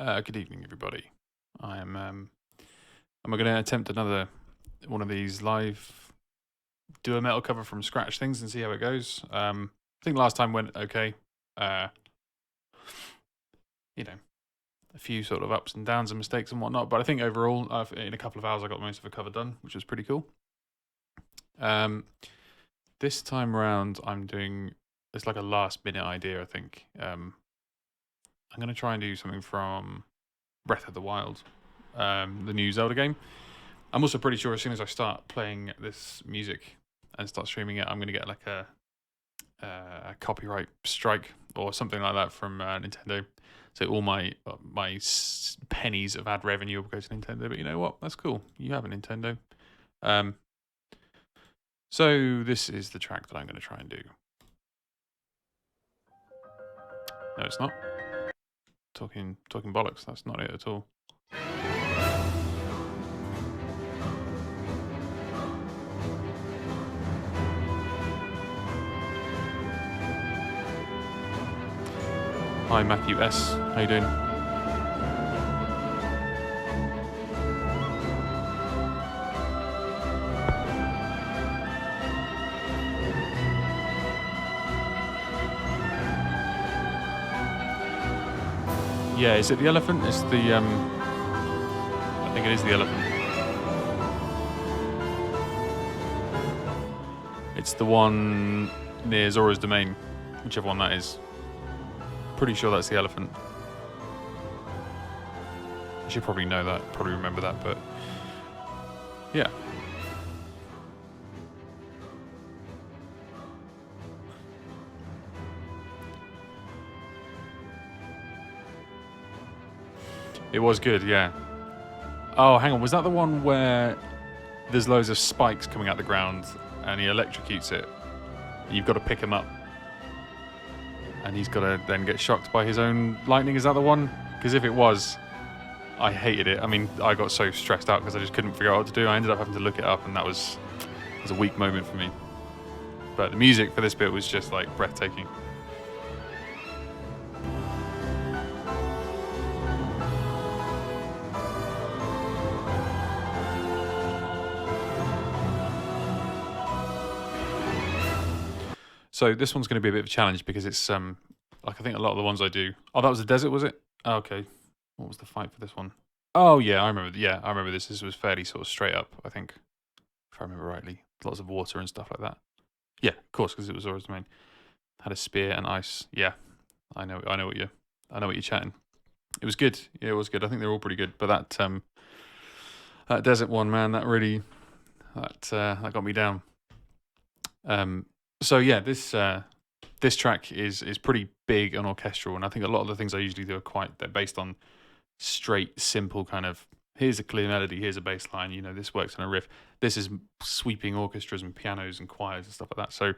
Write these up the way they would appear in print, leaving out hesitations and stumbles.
Good evening, everybody. I'm going to attempt another one of these live do a metal cover from scratch things and see how it goes. I think last time went okay. Uh, you know, a few sort of ups and downs and mistakes and whatnot, but I think overall, in a couple of hours, I got most of the cover done, which was pretty cool. This time around, I'm doing it's like a last minute idea. I think I'm going to try and do something from Breath of the Wild, the new Zelda game. I'm also pretty sure as soon as I start playing this music and start streaming it, I'm going to get like a copyright strike or something like that from Nintendo. So all my pennies of ad revenue will go to Nintendo. But you know what? That's cool. You have a Nintendo. So this is the track that I'm going to try and do. No, it's not. Talking bollocks. That's not it at all. Hi Matthew S. How you doing? Yeah, is it the elephant? It's the I think it is the elephant. It's the one near Zora's Domain, whichever one that is. Pretty sure that's the elephant. I should probably know that, probably remember that, but yeah. It was good, yeah. Oh, hang on, was that the one where there's loads of spikes coming out the ground and he electrocutes it? You've got to pick him up. And he's got to then get shocked by his own lightning. Is that the one? Because if it was, I hated it. I mean, I got so stressed out because I just couldn't figure out what to do. I ended up having to look it up, and that was a weak moment for me. But the music for this bit was just like breathtaking. So this one's going to be a bit of a challenge because it's like I think a lot of the ones I do. Oh, that was the desert, was it? Oh, okay. What was the fight for this one? Oh yeah, I remember. Yeah, I remember this. This was fairly sort of straight up, I think, if I remember rightly. Lots of water and stuff like that. Yeah, of course, because it was Zora's Domain. Had a spear and ice. Yeah, I know what you're chatting. It was good. Yeah, it was good. I think they're all pretty good. But that desert one, man, that really that got me down. So yeah, this track is pretty big and orchestral, and I think a lot of the things I usually do are they're based on straight, simple kind of. Here's a clear melody, here's a bass line. You know, this works on a riff. This is sweeping orchestras and pianos and choirs and stuff like that. So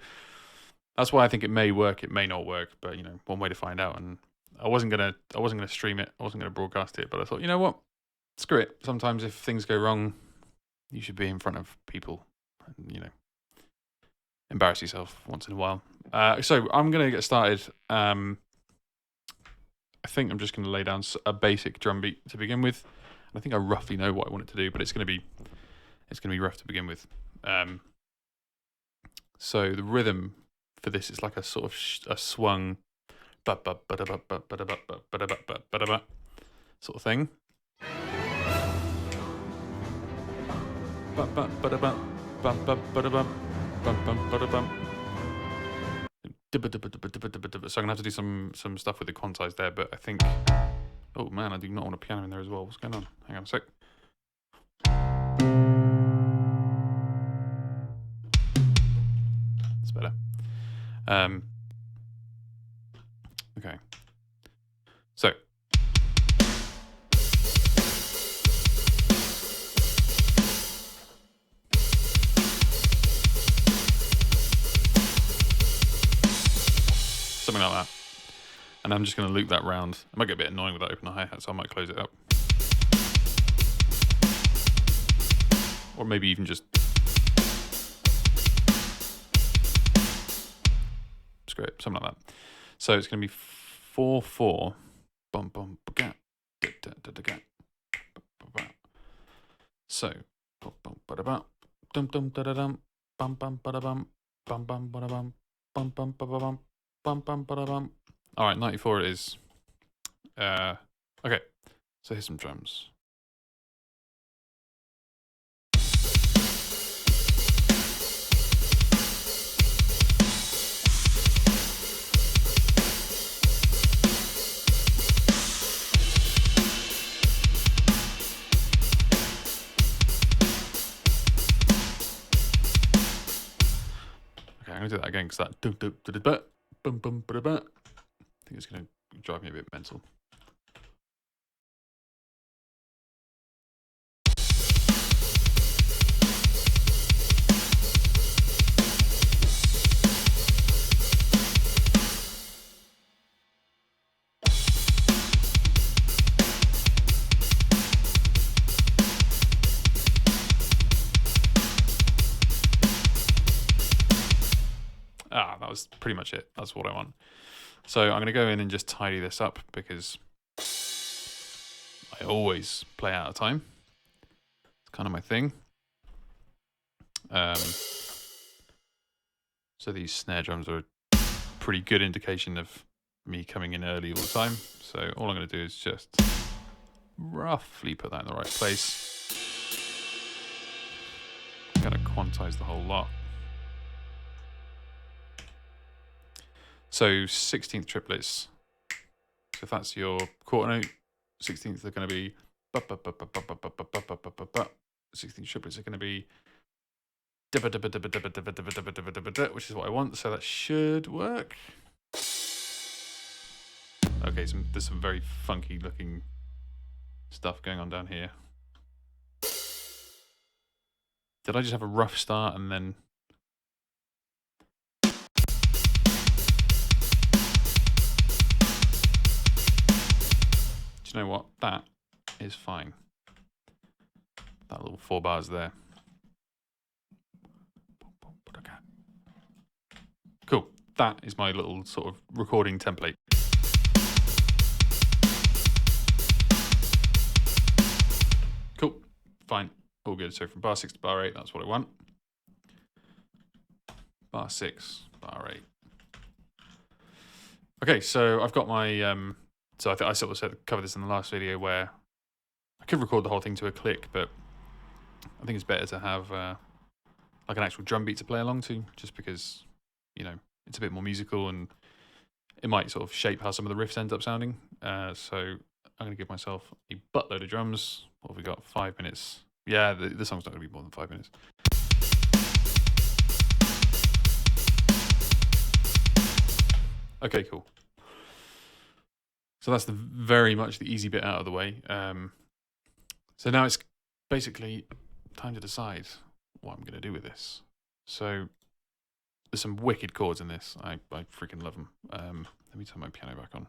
that's why I think it may work, it may not work, but you know, one way to find out. And I wasn't gonna stream it, I wasn't gonna broadcast it, but I thought, you know what, screw it. Sometimes if things go wrong, you should be in front of people, and you know, embarrass yourself once in a while. So I'm gonna get started. I think I'm just gonna lay down a basic drum beat to begin with. I think I roughly know what I want it to do, but it's gonna be rough to begin with. So the rhythm for this is like a sort of a swung sort of thing. So I'm gonna have to do some stuff with the quantize there, but I think. Oh man, I do not want a piano in there as well. What's going on? Hang on a sec. It's better. Okay. So. Something like that. And I'm just going to loop that round. It might get a bit annoying without opening a hi-hat, so I might close it up. Or maybe even just... screw it, something like that. So it's going to be 4/4. Bum bum ba So, dum dum da da dum, bum bum ba da bum, bum bum ba da bum, bum bum ba da bum, bum bum ba da bum. All right, 94 it is. Okay, so here's some drums. Okay, I'm gonna do that again because that dum dum da da da, bum bum ba da bum. I think it's gonna drive me a bit mental. That was pretty much it. That's what I want. So I'm going to go in and just tidy this up because I always play out of time. It's kind of my thing. So these snare drums are a pretty good indication of me coming in early all the time. So all I'm going to do is just roughly put that in the right place. I'm going to quantize the whole lot. So 16th triplets. So if that's your quarter note, 16th are going to be 16th triplets are going to be which is what I want, so that should work. Okay, there's some very funky looking stuff going on down here. Did I just have a rough start and then... Do you know what? That is fine. That little 4 bars there. Cool. That is my little sort of recording template. Cool. Fine. All good. So from bar 6 to bar 8, that's what I want. Bar 6, bar 8. Okay, so I've got my... so I sort of covered this in the last video where I could record the whole thing to a click, but I think it's better to have like an actual drum beat to play along to, just because, you know, it's a bit more musical and it might sort of shape how some of the riffs end up sounding. So I'm going to give myself a buttload of drums. What have we got? 5 minutes. Yeah, the song's not going to be more than 5 minutes. Okay, cool. So that's very much the easy bit out of the way. So now it's basically time to decide what I'm going to do with this. So there's some wicked chords in this. I freaking love them. Let me turn my piano back on.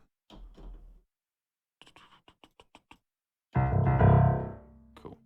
Cool.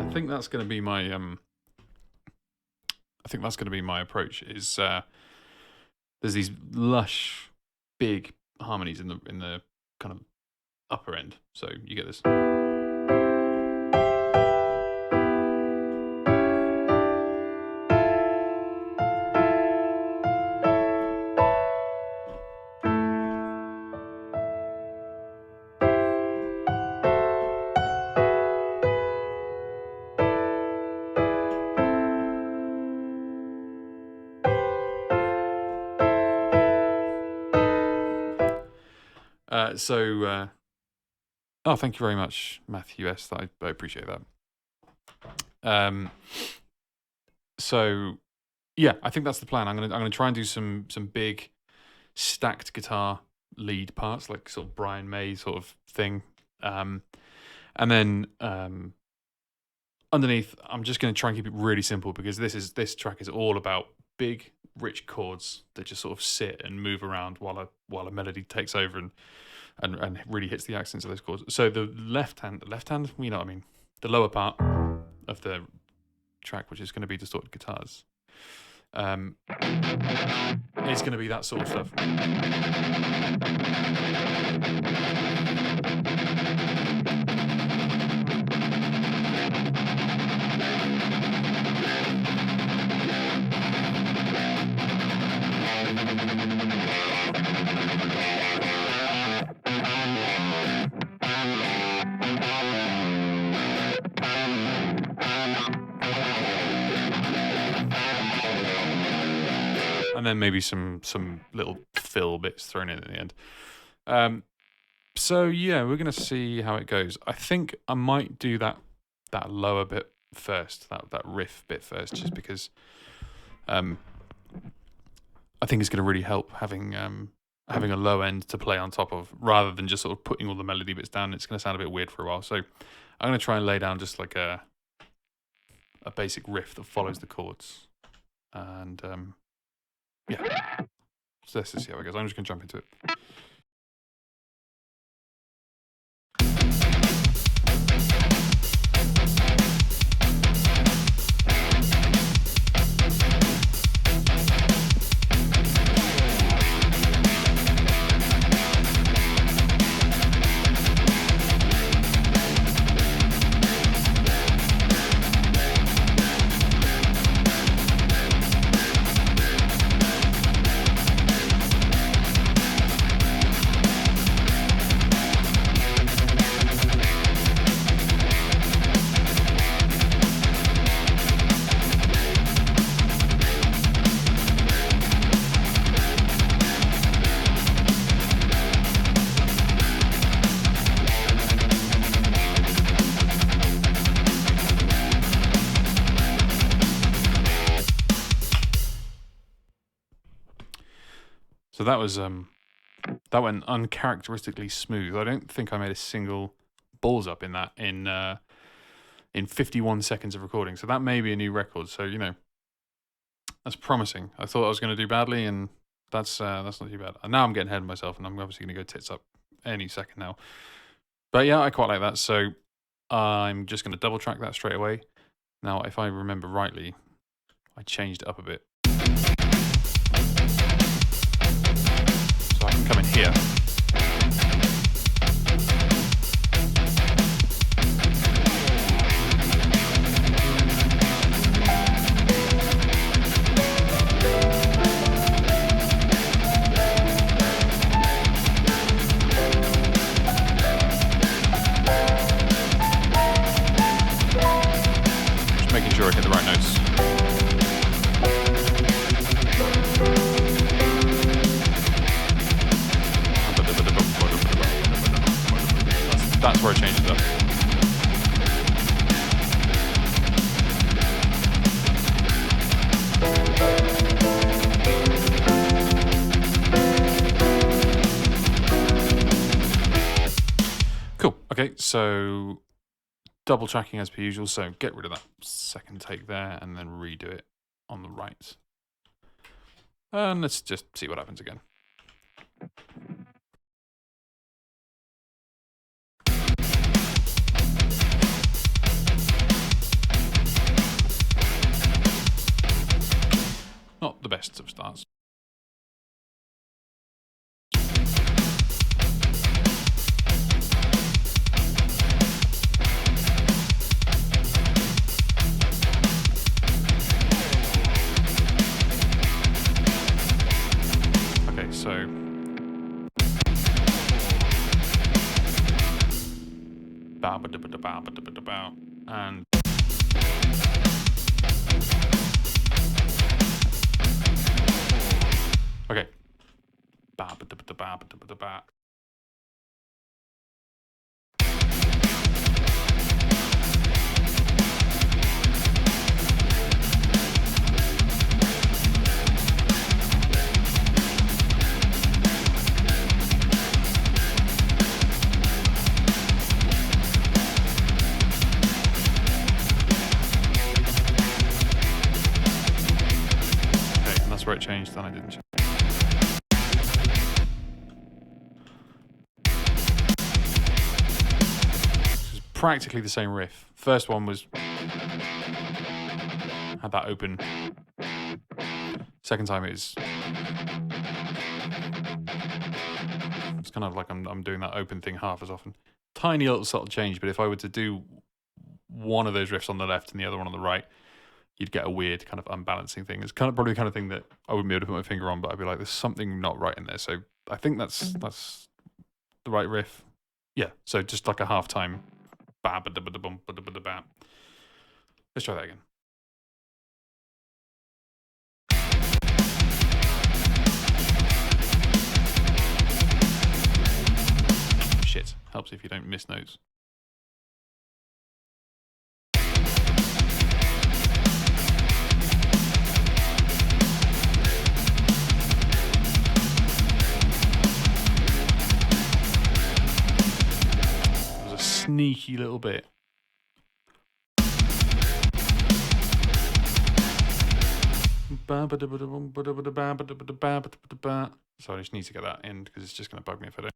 I think that's going to be my approach. Is there's these lush, big harmonies in the kind of upper end. So you get this. Oh, thank you very much, Matthew S. I appreciate that. So, yeah, I think that's the plan. I'm gonna try and do some big stacked guitar lead parts, like sort of Brian May sort of thing. And then underneath, I'm just going to try and keep it really simple because this track is all about big, rich chords that just sort of sit and move around while a melody takes over and really hits the accents of those chords. So the left hand, you know what I mean, the lower part of the track, which is going to be distorted guitars, is going to be that sort of stuff. And then maybe some little fill bits thrown in at the end. So yeah, we're gonna see how it goes. I think I might do that lower bit first, that riff bit first, just because I think it's gonna really help having a low end to play on top of, rather than just sort of putting all the melody bits down. It's gonna sound a bit weird for a while. So I'm gonna try and lay down just like a basic riff that follows the chords, and yeah. So let's just see how it goes. I'm just going to jump into it. So that was that went uncharacteristically smooth. I don't think I made a single balls up in that in 51 seconds of recording. So that may be a new record. So that's promising. I thought I was going to do badly, and that's not too bad. And now I'm getting ahead of myself, and I'm obviously going to go tits up any second now. But yeah, I quite like that. So I'm just going to double track that straight away. Now, if I remember rightly, I changed it up a bit. So I can come in here. Just making sure I hit the right notes. That's where I changed it up. Cool. Okay, so double tracking as per usual. So get rid of that second take there and then redo it on the right. And let's just see what happens again. Not the best of starts. Okay, so bow, ba da ba da bow, ba da ba da bow, and okay. Ba ba da ba da ba ba da ba da ba. and I didn't check. This is practically the same riff. First one was had that open. Second time it's kind of like I'm doing that open thing half as often. Tiny little subtle change, but if I were to do one of those riffs on the left and the other one on the right, you'd get a weird kind of unbalancing thing. It's kind of probably the kind of thing that I wouldn't be able to put my finger on, but I'd be like, there's something not right in there. So I think that's the right riff. Yeah, so just like a half time. Let's try that again. Shit, helps if you don't miss notes. It was a sneaky little bit. So I just need to get that in because it's just going to bug me if I don't.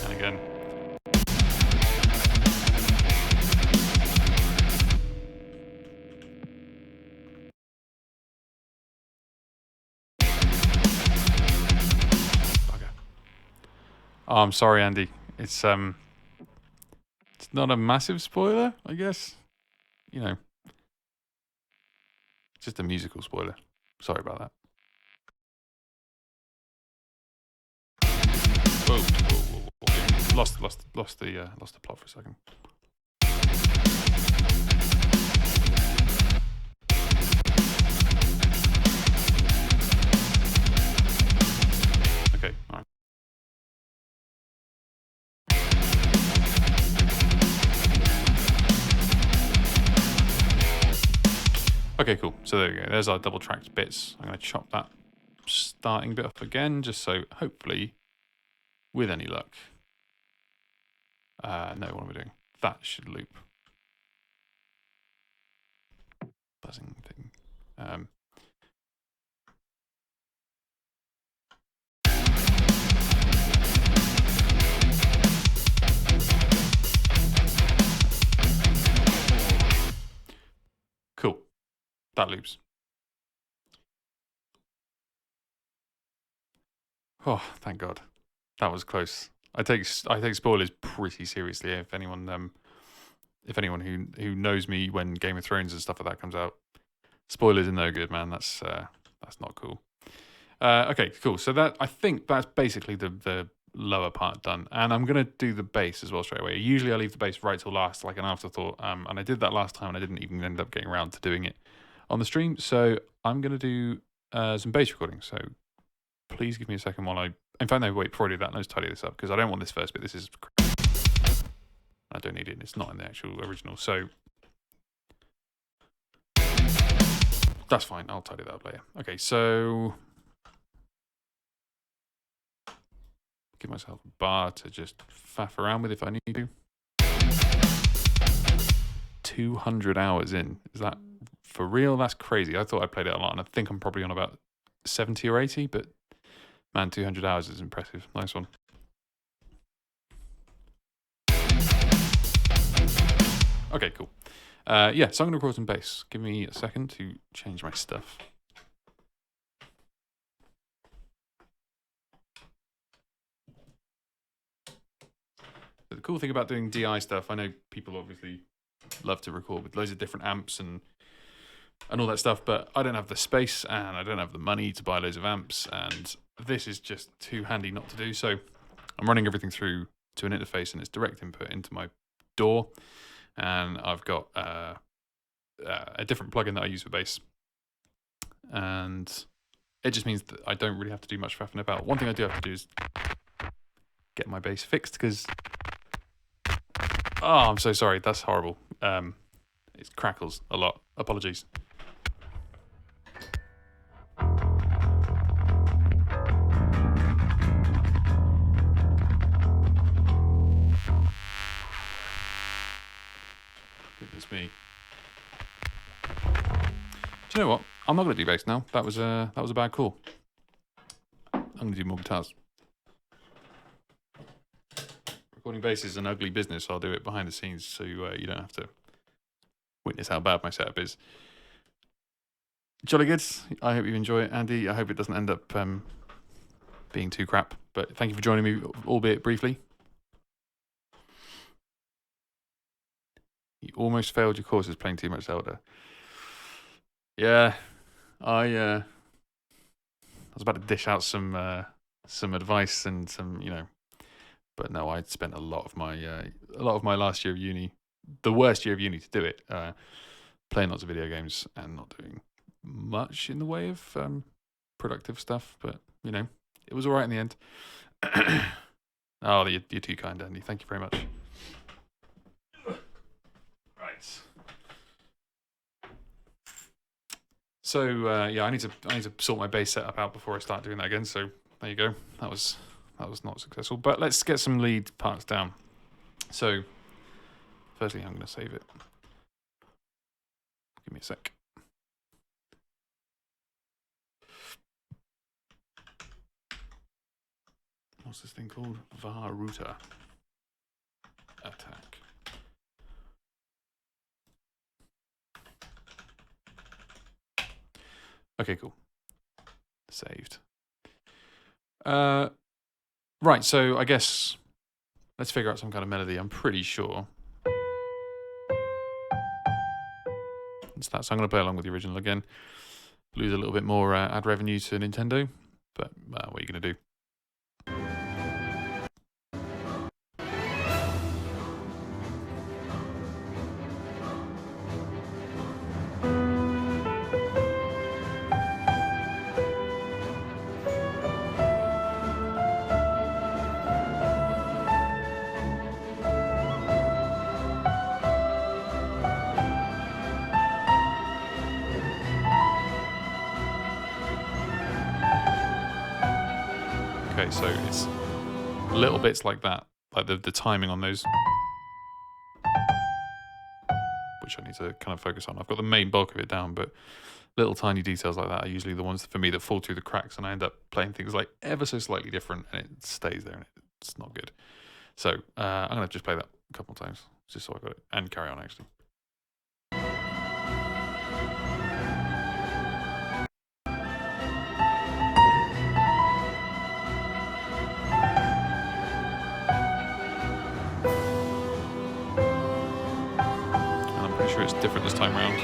And again. Oh, I'm sorry, Andy. It's not a massive spoiler, I guess. You know, it's just a musical spoiler. Sorry about that. Whoa. Lost the plot for a second. Okay, all right. Okay, cool. So there we go. There's our double tracked bits. I'm going to chop that starting bit off again, just so hopefully, with any luck. No, what am I doing? That should loop. Buzzing thing. Cool. That loops. Oh, thank God. That was close. I take spoilers pretty seriously. If anyone who knows me when Game of Thrones and stuff like that comes out, spoilers are no good, man. That's not cool. Okay, cool. So that I think that's basically the lower part done, and I'm gonna do the bass as well straight away. Usually I leave the bass right till last, like an afterthought. And I did that last time, and I didn't even end up getting around to doing it on the stream. So I'm gonna do some bass recording. So please give me a second while in fact, no, wait, before I do that, let's tidy this up because I don't want this first bit. This is I don't need it. It's not in the actual original, so that's fine. I'll tidy that up later. Okay, so give myself a bar to just faff around with if I need to. 200 hours in. Is that for real? That's crazy. I thought I played it a lot, and I think I'm probably on about 70 or 80, but man, 200 hours is impressive. Nice one. Okay, cool. Yeah, so I'm going to record some bass. Give me a second to change my stuff. The cool thing about doing DI stuff, I know people obviously love to record with loads of different amps and all that stuff, but I don't have the space and I don't have the money to buy loads of amps, and this is just too handy not to do. So I'm running everything through to an interface, and it's direct input into my DAW, and I've got a different plugin that I use for bass, and it just means that I don't really have to do much faffing about. One thing I do have to do is get my bass fixed, because Oh, I'm so sorry. That's horrible. It crackles a lot. Apologies. Goodness me. Do you know what? I'm not going to do bass now. That was a bad call. I'm going to do more guitars. Recording bass is an ugly business. So I'll do it behind the scenes, so you don't have to witness how bad my setup is. Jolly good. I hope you enjoy it, Andy. I hope it doesn't end up being too crap. But thank you for joining me, albeit briefly. You almost failed your courses playing too much Zelda. Yeah, I was about to dish out some advice and some, but no, I spent a lot of my last year of uni, the worst year of uni to do it, playing lots of video games and not doing much in the way of productive stuff. But it was all right in the end. Oh, you're too kind, Andy. Thank you very much. Right. So I need to sort my bass setup out before I start doing that again. So there you go. That was not successful. But let's get some lead parts down. So firstly, I'm going to save it. Give me a sec. What's this thing called? Vah Ruta. Attack. Okay, cool. Saved. Right, so I guess let's figure out some kind of melody. I'm pretty sure it's that. So I'm going to play along with the original again. Lose a little bit more ad revenue to Nintendo, but what are you going to do? Okay, so it's little bits like that, like the timing on those, which I need to kind of focus on. I've got the main bulk of it down, but little tiny details like that are usually the ones for me that fall through the cracks, and I end up playing things like ever so slightly different, and it stays there, and it's not good. So I'm going to just play that a couple of times, just so I got it, and carry on actually. Sure it's different this time around.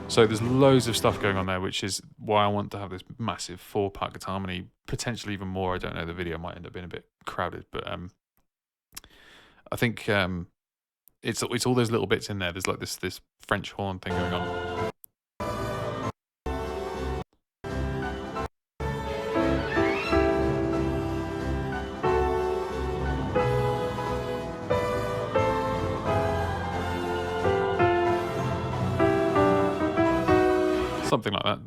So there's loads of stuff going on there, which is why I want to have this massive 4-part guitar harmony, potentially even more. I don't know, the video might end up being a bit crowded, but I think it's all those little bits in there. There's like this French horn thing going on. Something like that.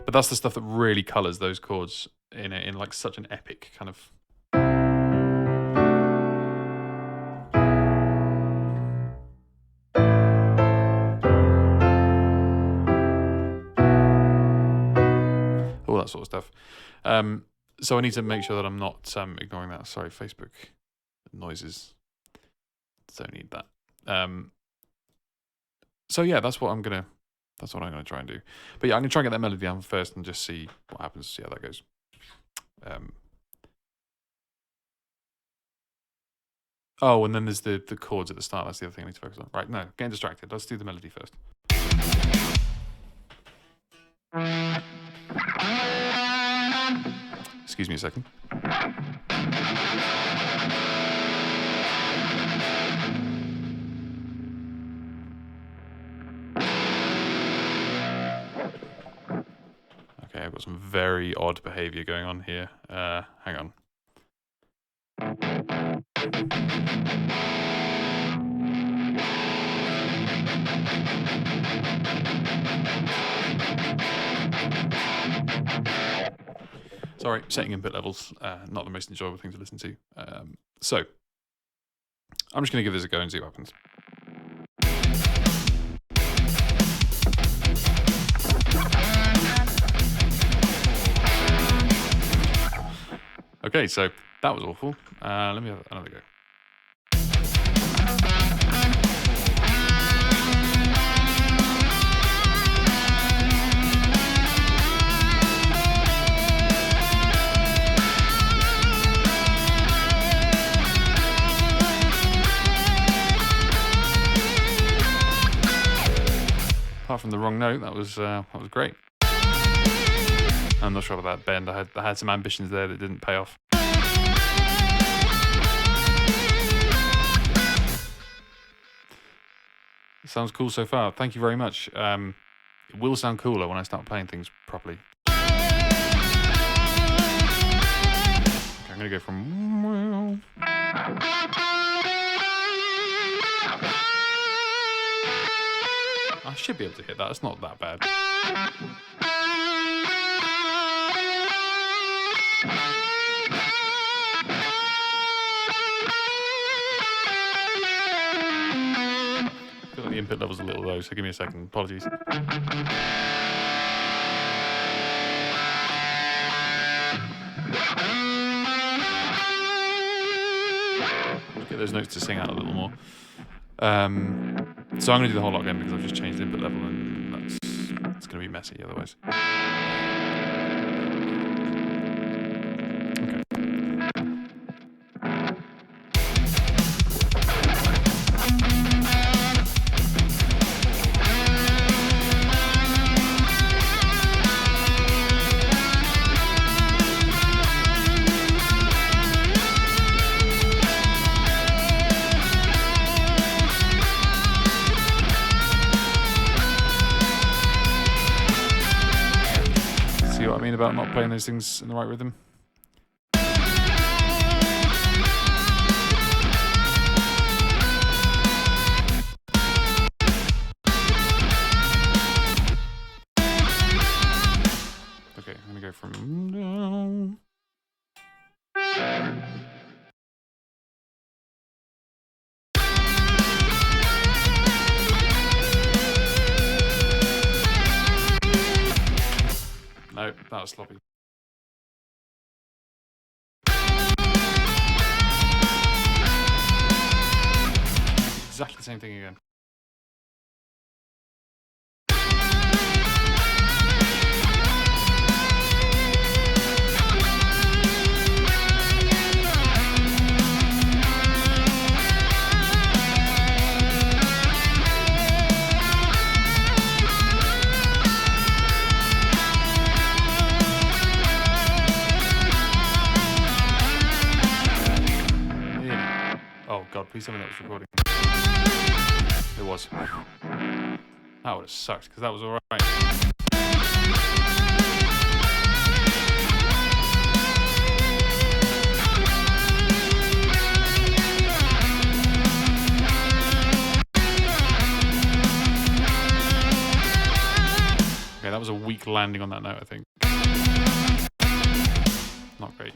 But that's the stuff that really colours those chords in like such an epic kind of. All that sort of stuff. So I need to make sure that I'm not ignoring that. Sorry, Facebook noises. Don't need that. So yeah, that's what I'm gonna try and do. But yeah, I'm gonna try and get that melody down first and just see what happens. See how that goes. Oh, and then there's the chords at the start. That's the other thing I need to focus on. Right, no, getting distracted. Let's do the melody first. Excuse me a second. Okay, I've got some very odd behavior going on here. Hang on. Sorry, setting input levels, not the most enjoyable thing to listen to. So, I'm just going to give this a go and see what happens. Okay, so that was awful. Let me have another go. Apart from the wrong note, that was great. I'm not sure about that bend. I had some ambitions there that didn't pay off. It sounds cool so far. Thank you very much. It will sound cooler when I start playing things properly. Okay, I'm gonna go from. I should be able to hit that. It's not that bad. I feel like the input level's a little low, so give me a second. Apologies. Look at those notes to sing out a little more. So I'm going to do the whole lot again because I've just changed the input level and it's going to be messy otherwise. Okay. What I mean about not playing those things in the right rhythm. Okay, I'm gonna go from down. No, that was sloppy. Exactly the same thing again. Oh god, please tell me that was recording. It was. That would have sucked, because that was alright. Okay, that was a weak landing on that note, I think. Not great.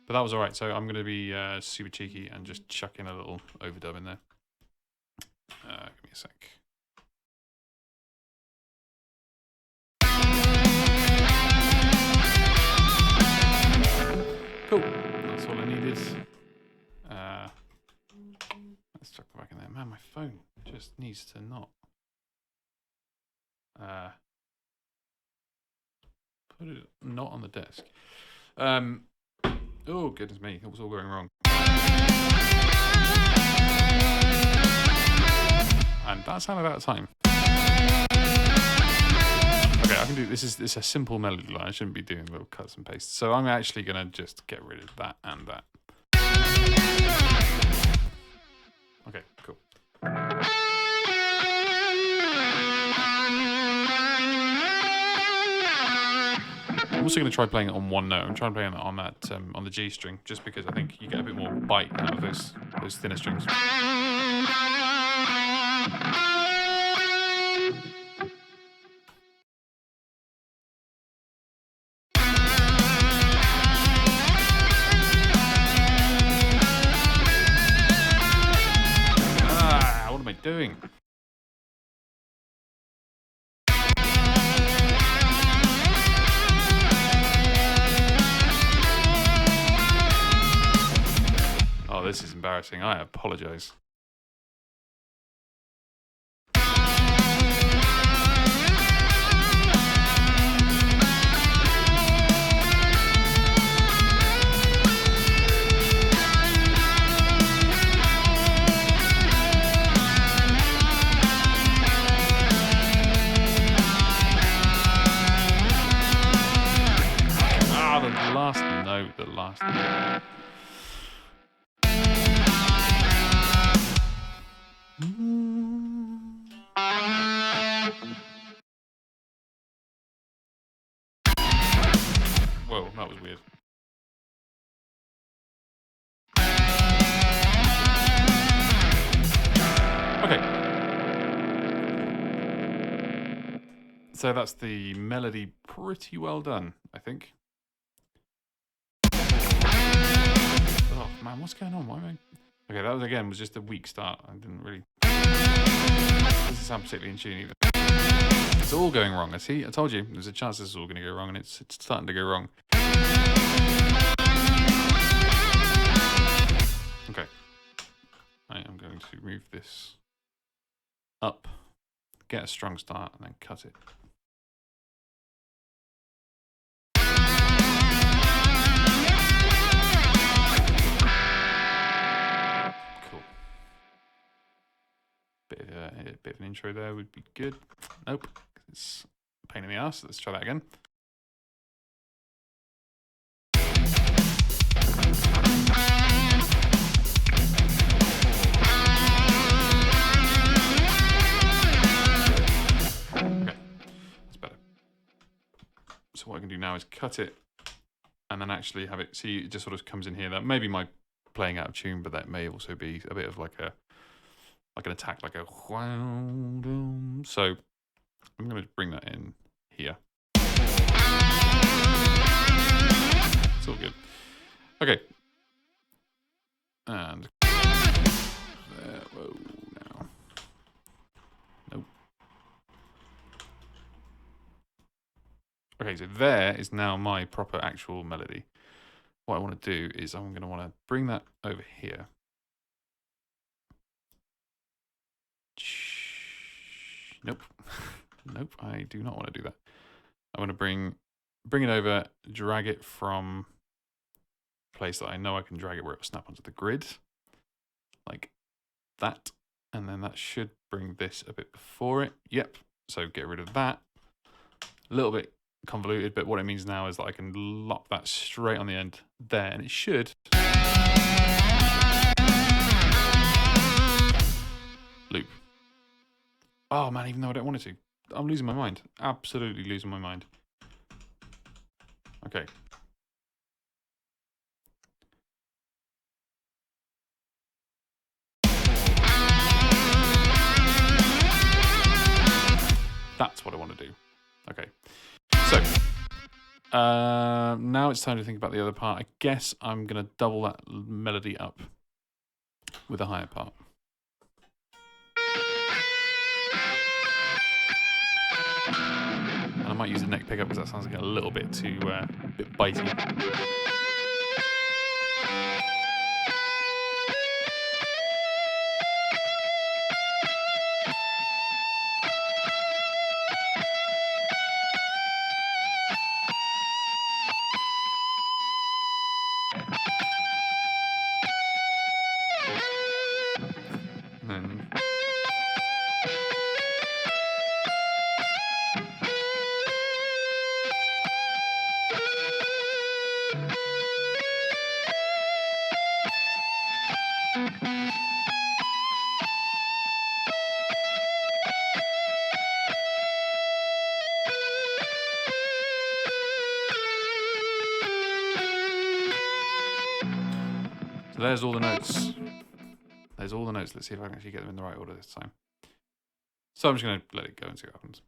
But that was alright, so I'm going to be super cheeky and just chuck in a little overdub in there. Give me a sec. Cool, that's all I needed. Let's chuck that back in there. Man, my phone just needs to not. Put it not on the desk. Oh, goodness me, it was all going wrong. And that's how out of time. Okay, I can do this. It's a simple melody line. I shouldn't be doing little cuts and pastes. So I'm actually going to just get rid of that and that. Okay, cool. also going to try playing it on one note. I'm trying playing it on that on the G string, just because I think you get a bit more bite out of those thinner strings. What am I doing? Oh, this is embarrassing. I apologize. The last note. Whoa, that was weird. Okay. So that's the melody pretty well done, I think. Oh man, what's going on? Why am I... Okay, that was just a weak start. I didn't really... Doesn't sound particularly in tune either. It's all going wrong. I see. I told you there's a chance this is all going to go wrong, and it's starting to go wrong. Okay. I am going to move this up, get a strong start, and then cut it. Cool. Bit of an intro there would be good. Nope. It's a pain in the ass. Let's try that again. Okay, that's better. So what I can do now is cut it and then actually have it, see, it just sort of comes in here. That may be my playing out of tune, but that may also be a bit of like an attack, like a... So I'm going to bring that in here. It's all good. Okay. And there, whoa, now. Nope. Okay, so there is now my proper actual melody. What I want to do is I'm going to want to bring that over here. Nope. Nope, I do not want to do that. I want to bring it over, drag it from a place that I know I can drag it where it will snap onto the grid. Like that. And then that should bring this a bit before it. Yep. So get rid of that. A little bit convoluted, but what it means now is that I can lock that straight on the end there, and it should loop. Oh man, even though I don't want it to. I'm losing my mind. Absolutely losing my mind. Okay. That's what I want to do. Okay. So, now it's time to think about the other part. I guess I'm going to double that melody up with a higher part. And I might use a neck pickup because that sounds like a little bit too bit bitey. So there's all the notes. There's all the notes. Let's see if I can actually get them in the right order this time. So I'm just going to let it go and see what happens.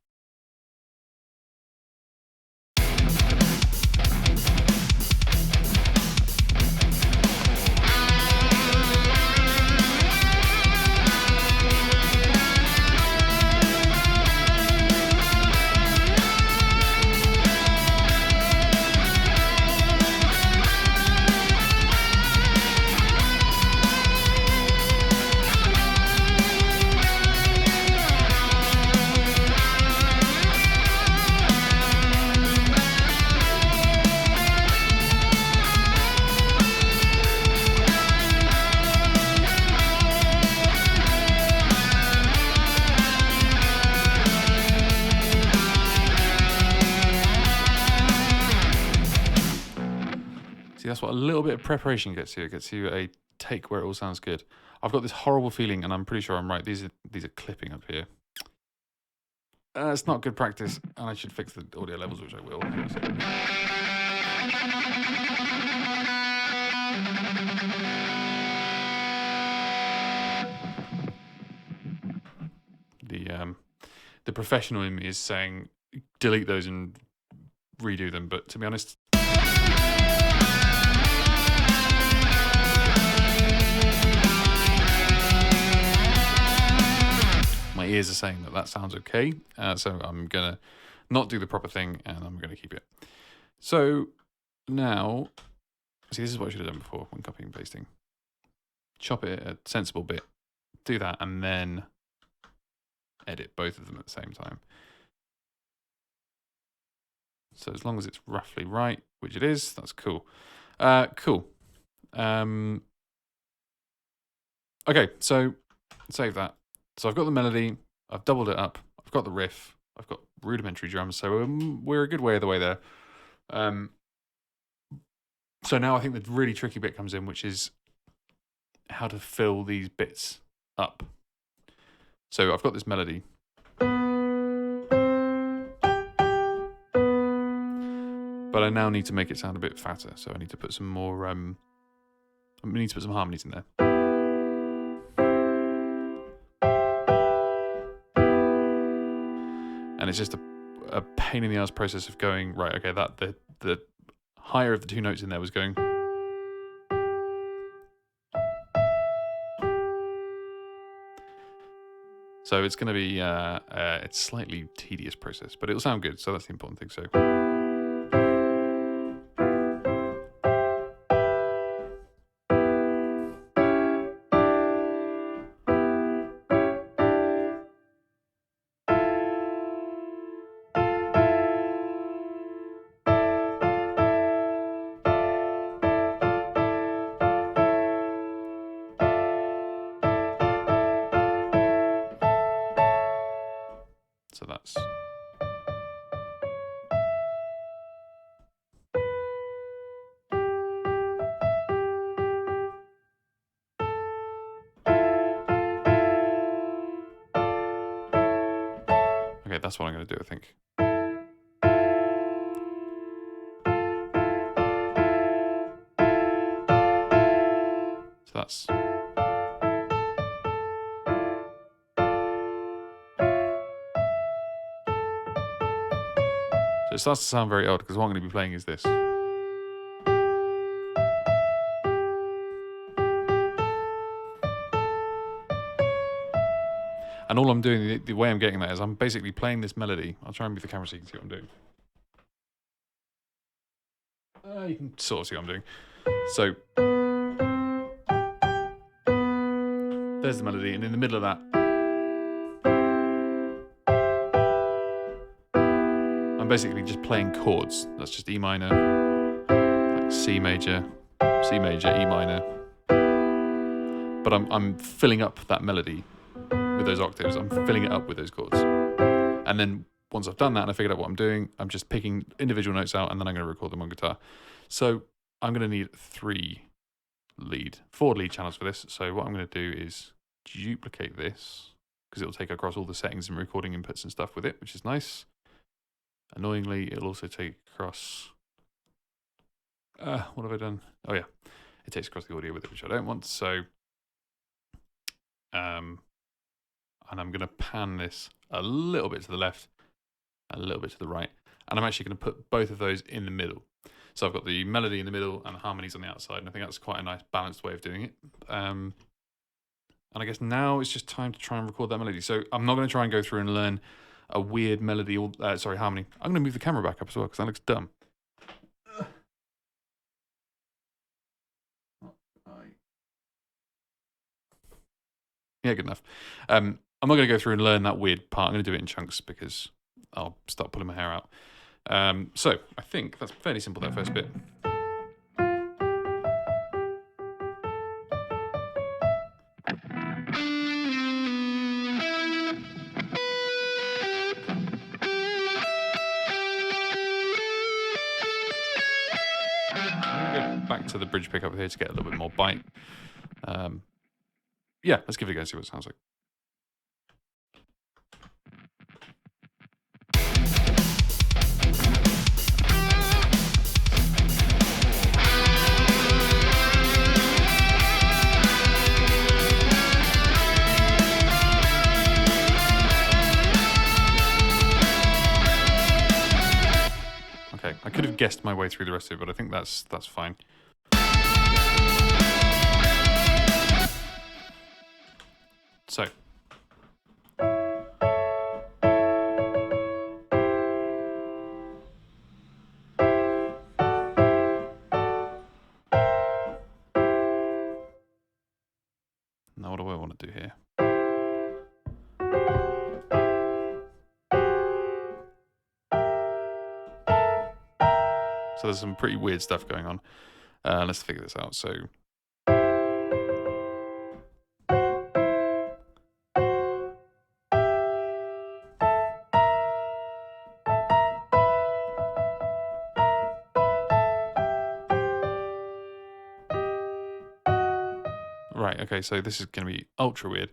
See, that's what a little bit of preparation gets you. It gets you a take where it all sounds good. I've got this horrible feeling, and I'm pretty sure I'm right. These are clipping up here. It's not good practice, and I should fix the audio levels, which I will. The professional in me is saying delete those and redo them, but to be honest, my ears are saying that sounds okay, so I'm gonna not do the proper thing, and I'm gonna keep it. So now, see, this is what I should have done before when copying and pasting. Chop it a sensible bit, do that, and then edit both of them at the same time. So as long as it's roughly right, which it is, that's cool. Cool. Okay, so save that. So I've got the melody, I've doubled it up, I've got the riff, I've got rudimentary drums, so we're a good way of the way there. So now I think the really tricky bit comes in, which is how to fill these bits up. So I've got this melody. But I now need to make it sound a bit fatter, so I need to put some more, I need to put some harmonies in there. And it's just a pain in the ass process of going, right, okay, that the higher of the two notes in there was going. So it's going to be, it's a slightly tedious process, but it'll sound good, so that's the important thing. So. So that's. Okay, that's what I'm going to do, I think. So that's. So it starts to sound very odd because what I'm going to be playing is this. And all I'm doing, the way I'm getting that is I'm basically playing this melody. I'll try and move the camera so you can see what I'm doing. You can sort of see what I'm doing. So there's the melody, and in the middle of that, I'm basically just playing chords. That's just E minor, like C major, E minor. But I'm filling up that melody with those octaves. I'm filling it up with those chords. And then once I've done that and I figured out what I'm doing, I'm just picking individual notes out and then I'm going to record them on guitar. So I'm going to need 4 lead channels for this. So what I'm going to do is duplicate this because it'll take across all the settings and recording inputs and stuff with it, which is nice. Annoyingly, it'll also take across, what have I done? Oh yeah, it takes across the audio with it, which I don't want. So, and I'm going to pan this a little bit to the left, a little bit to the right, and I'm actually going to put both of those in the middle. So I've got the melody in the middle and the harmonies on the outside, and I think that's quite a nice balanced way of doing it. And I guess now it's just time to try and record that melody. So I'm not going to try and go through and learn a weird melody, harmony. I'm going to move the camera back up as well because that looks dumb. Yeah, good enough. I'm not going to go through and learn that weird part. I'm going to do it in chunks because I'll start pulling my hair out. So I think that's fairly simple, that first bit. I'm going to go back to the bridge pickup here to get a little bit more bite. Yeah, let's give it a go and see what it sounds like. Okay, I could have guessed my way through the rest of it, but I think that's fine. So. Now what do I want to do here? So there's some pretty weird stuff going on. Let's figure this out. So. Right, okay, so this is going to be ultra weird.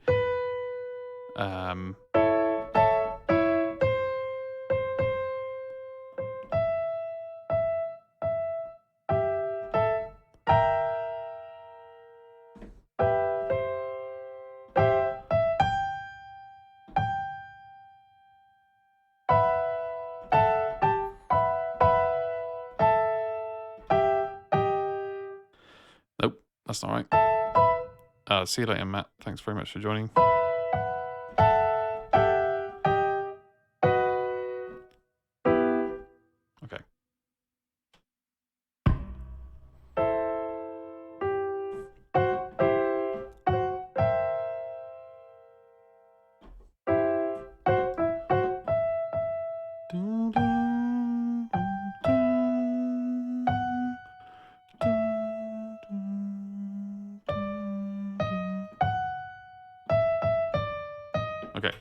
Nope, that's not right. See you later, Matt. Thanks very much for joining. Okay. Okay.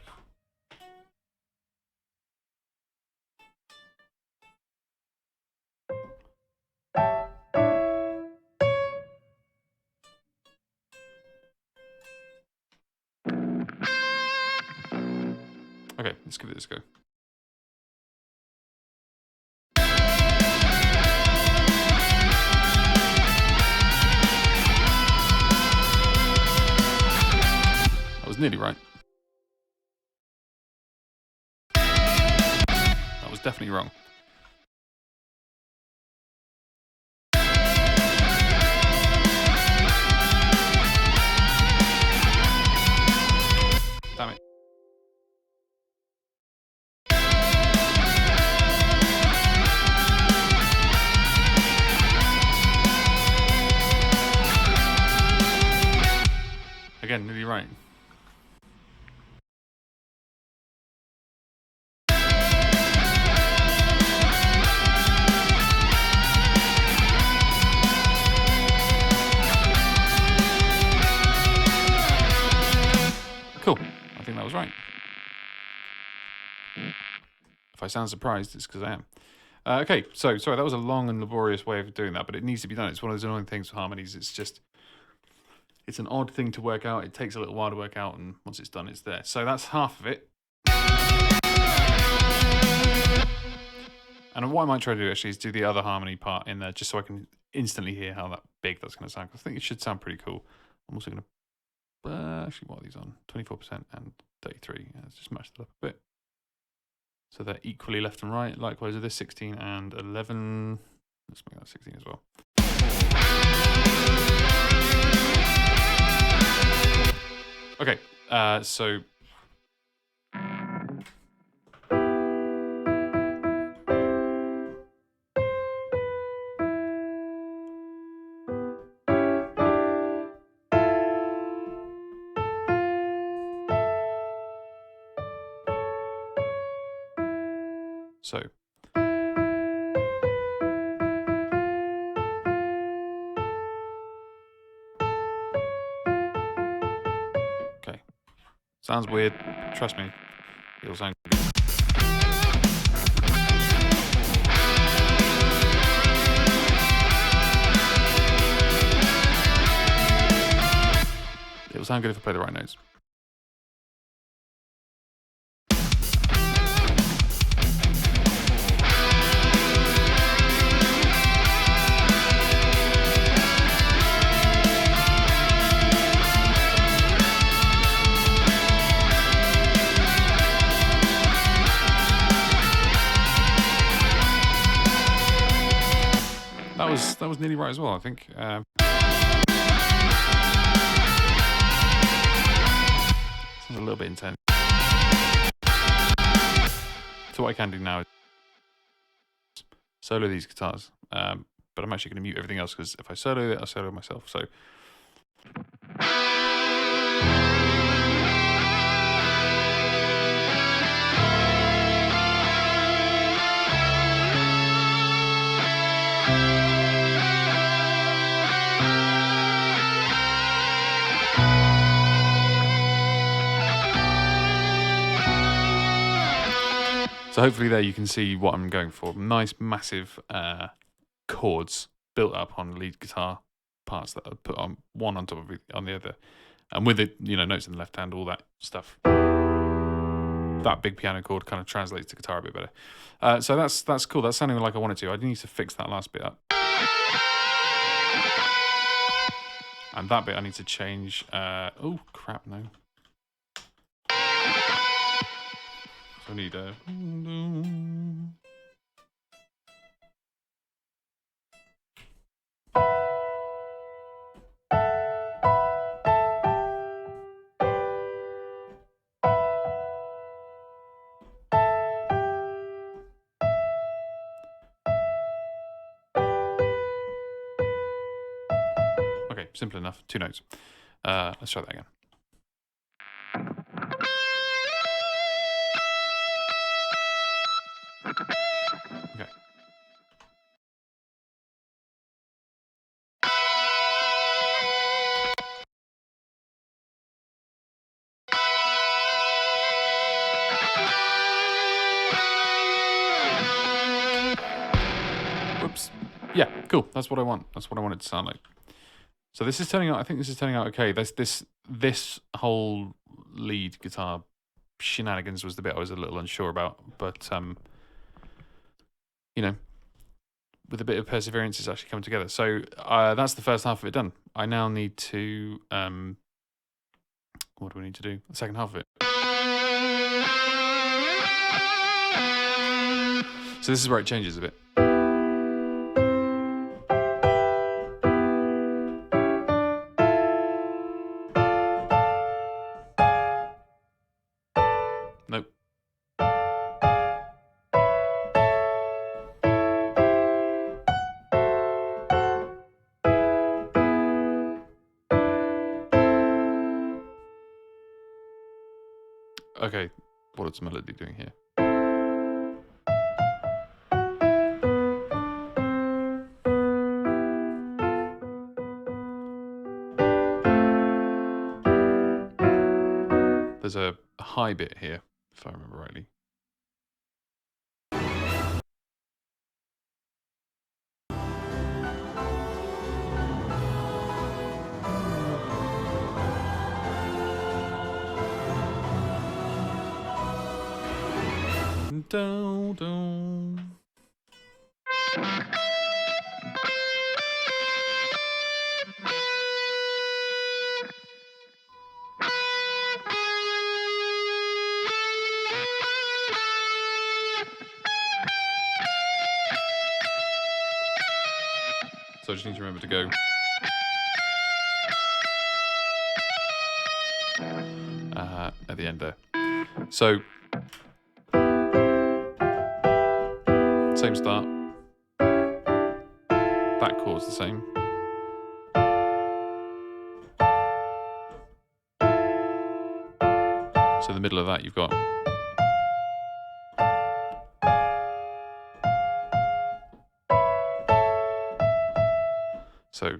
Okay, let's give this a go. That was nearly right. That was definitely wrong. Damn it. Again, nearly right. Cool. I think that was right. If I sound surprised, it's because I am. Okay, so sorry, that was a long and laborious way of doing that, but it needs to be done. It's one of those annoying things with harmonies. It's an odd thing to work out. It takes a little while to work out, and once it's done, it's there. So that's half of it. And what I might try to do actually is do the other harmony part in there, just so I can instantly hear how big that's going to sound. I think it should sound pretty cool. I'm also going to actually, what are these on? 24% and 33. Let's just match that up a bit. So they're equally left and right. Likewise with this 16 and 11. Let's make that 16 as well. Okay, so okay. Sounds weird. Trust me, it'll sound good. It'll sound good if I play the right notes. That was nearly right as well, I think. Sounds a little bit intense. So what I can do now is solo these guitars, but I'm actually going to mute everything else because if I solo it, I solo myself. So. So hopefully there you can see what I'm going for. Nice, massive chords built up on lead guitar parts that are put on one on top of on the other, and with the notes in the left hand, all that stuff. That big piano chord kind of translates to guitar a bit better. So that's cool. That's sounding like I wanted to. I need to fix that last bit up, and that bit I need to change. Oh crap! No. I need a. Okay, simple enough. 2 notes. Let's try that again. Okay. Whoops. Yeah, cool. That's what I want. That's what I want it to sound like. So this is turning out. I think this is turning out okay. This whole lead guitar shenanigans was the bit I was a little unsure about, but with a bit of perseverance, it's actually come together. So that's the first half of it done. I now need to what do we need to do? The second half of it. So this is where it changes a bit. Nope. Okay, what is melody doing here? There's a high bit here, if I remember rightly. So I just need to remember to go at the end there. So same start. That chord's the same. So in the middle of that you've got so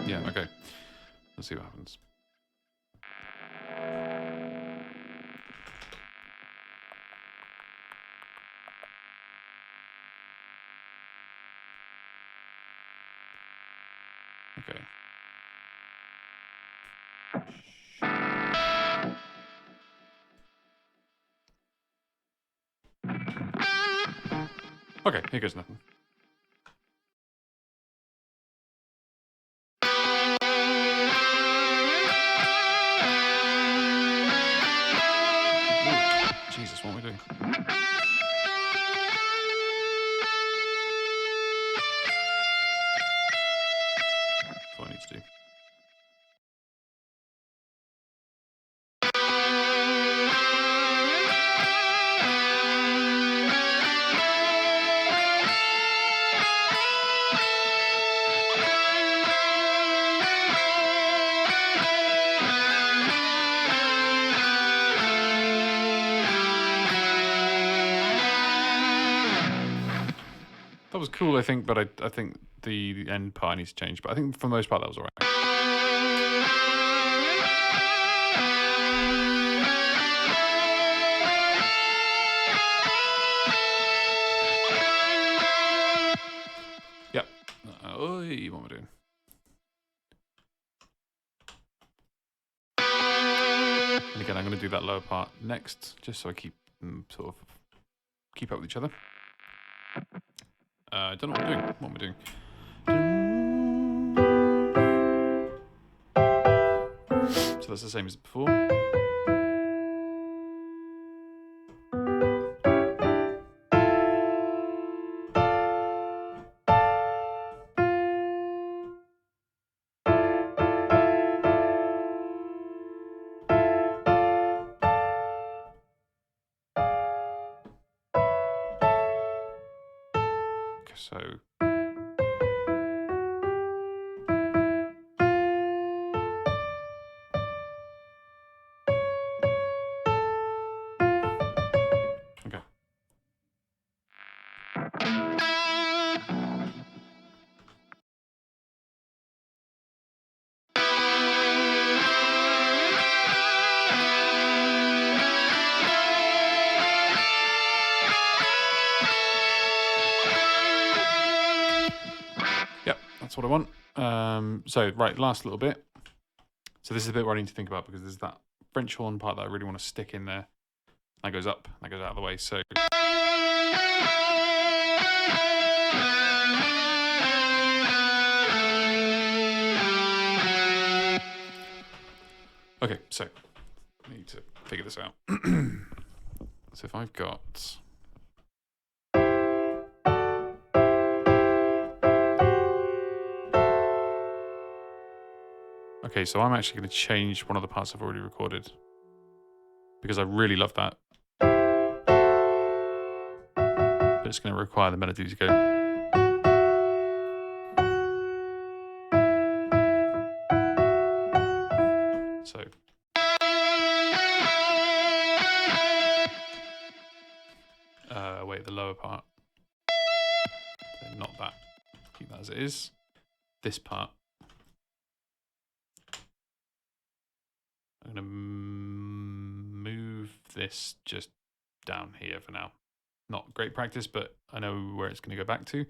yeah, okay. Let's see what happens. Okay. Okay, here goes nothing. Ooh, Jesus, what am I doing? That's what I need to do. That was cool, I think, but I think the end part needs to change. But I think for the most part that was alright. Yep. Oi, what am I doing? And again, I'm going to do that lower part next, just so I keep sort of keep up with each other. I don't know what I'm doing. What am I doing? So that's the same as before. So okay. Yep, that's what I want. So right, last little bit. So this is the bit where I need to think about, because there's that French horn part that I really want to stick in there. That goes up, that goes out of the way. So okay, so I need to figure this out. So if I've got okay, so I'm actually going to change one of the parts I've already recorded, because I really love that. But it's going to require the melody to go. So wait, the lower part. So not that. Keep that as it is. This part. I'm going to move this just down here for now. Not great practice, but I know where it's going to go back to.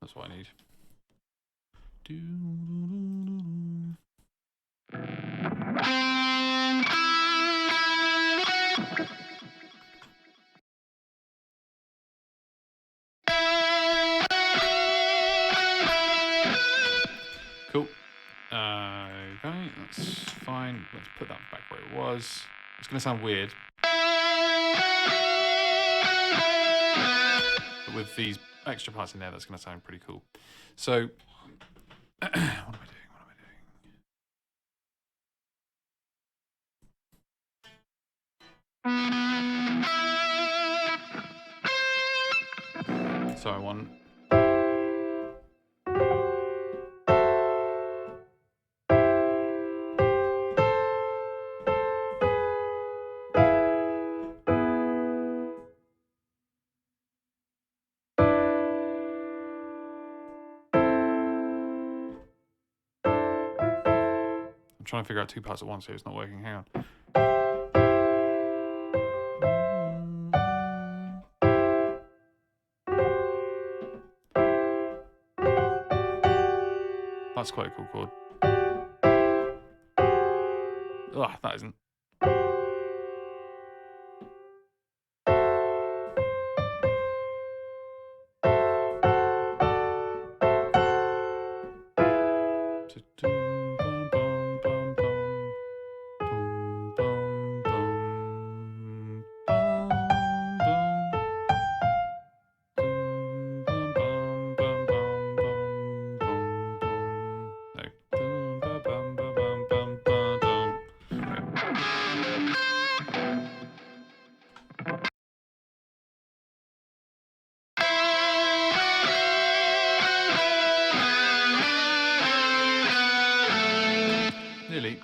That's what I need. Okay, that's fine. Let's put that back where it was. It's going to sound weird. But with these extra parts in there, that's going to sound pretty cool. So, what am I doing? So I want... I'm trying to figure out two parts at once here. It's not working. Hang on. That's quite a cool chord. Ugh, that isn't. Nearly.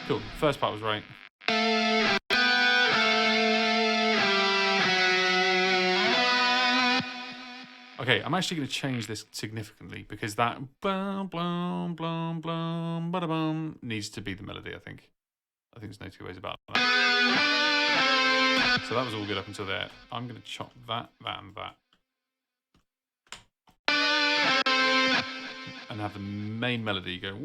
Cool. First part was right. Okay, I'm actually going to change this significantly because that blum blum blum blum bada bum needs to be the melody. I think there's no two ways about that. So that was all good up until there. I'm going to chop that, and that, and have the main melody go.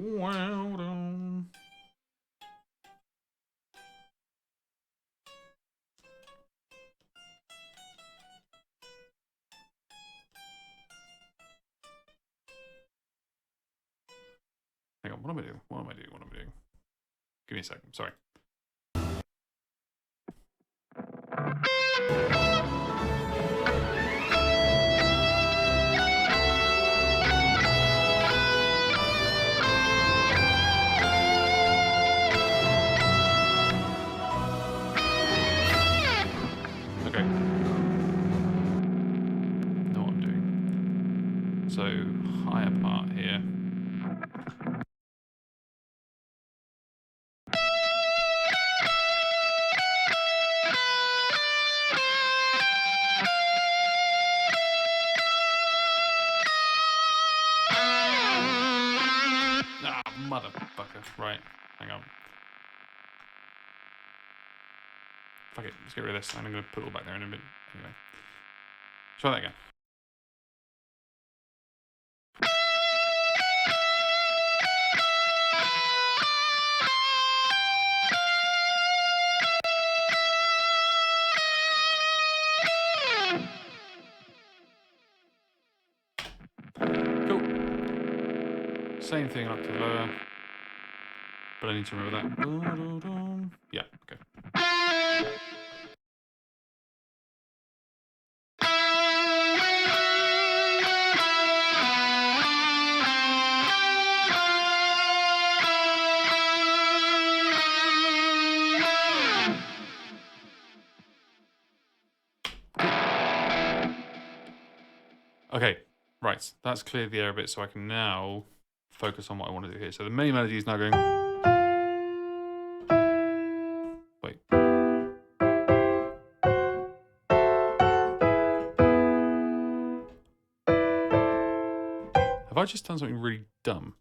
Hang on, what am I doing? Give me a second. Sorry. Okay. Know what I'm doing. So higher part here. Ah, motherfucker. Right. Hang on. Fuck it. Let's get rid of this. I'm going to put it all back there in a minute. Anyway. Try that again. Cool. Same thing up to lower. But I need to remember that. Yeah, okay. Okay, right. That's cleared the air a bit, so I can now focus on what I want to do here. So the main melody is now going. Wait. Have I just done something really dumb?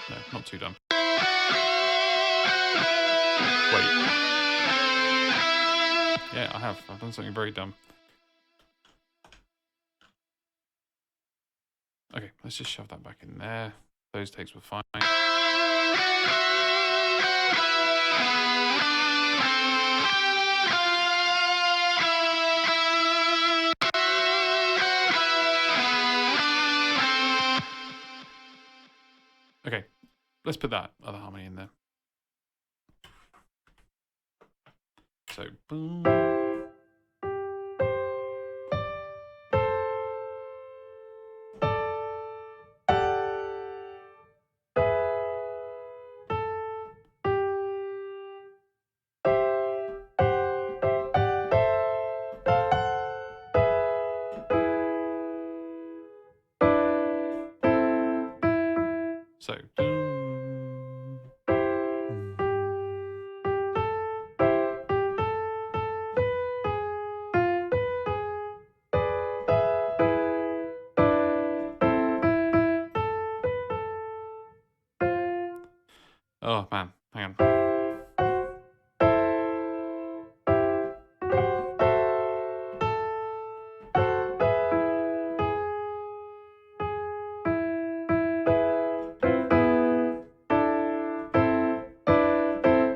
No, not too dumb. Wait. Yeah, I have. I've done something very dumb. Okay, let's just shove that back in there. Those takes were fine. Okay, let's put that other harmony in there. So, boom. So, oh man, hang on.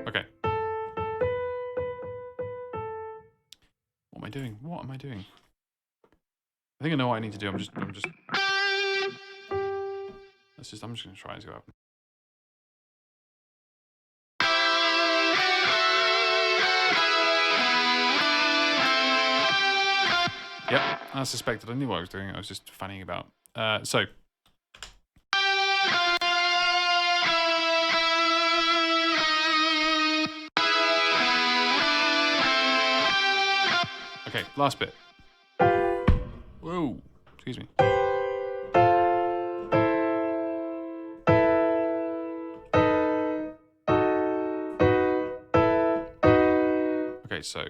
Okay. What am I doing? What am I doing? I think I know what I need to do. I'm just I'm just gonna try and go up. Yep, I suspected. I knew what I was doing. I was just fanning about. So. Okay, last bit. Whoa, excuse me. Okay, so.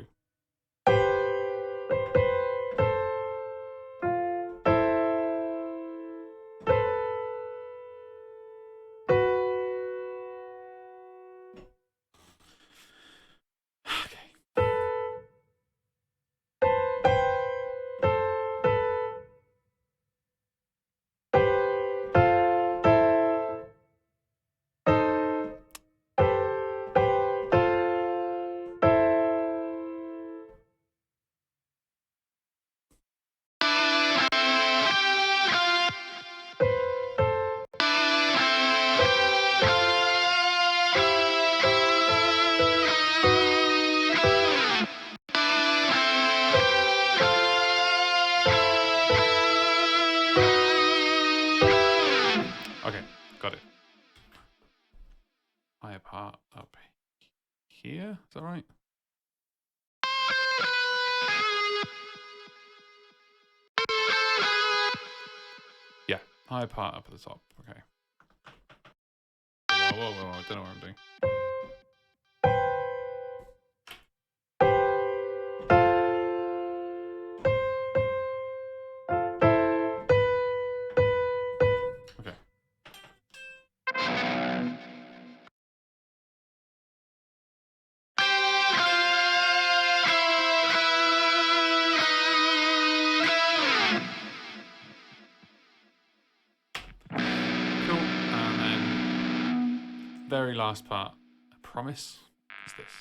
Okay, got it. Higher part up here. Is that right? Yeah, higher part up at the top. Okay. Whoa, I don't know what I'm doing. Okay. Cool. And then very last part, I promise, is this.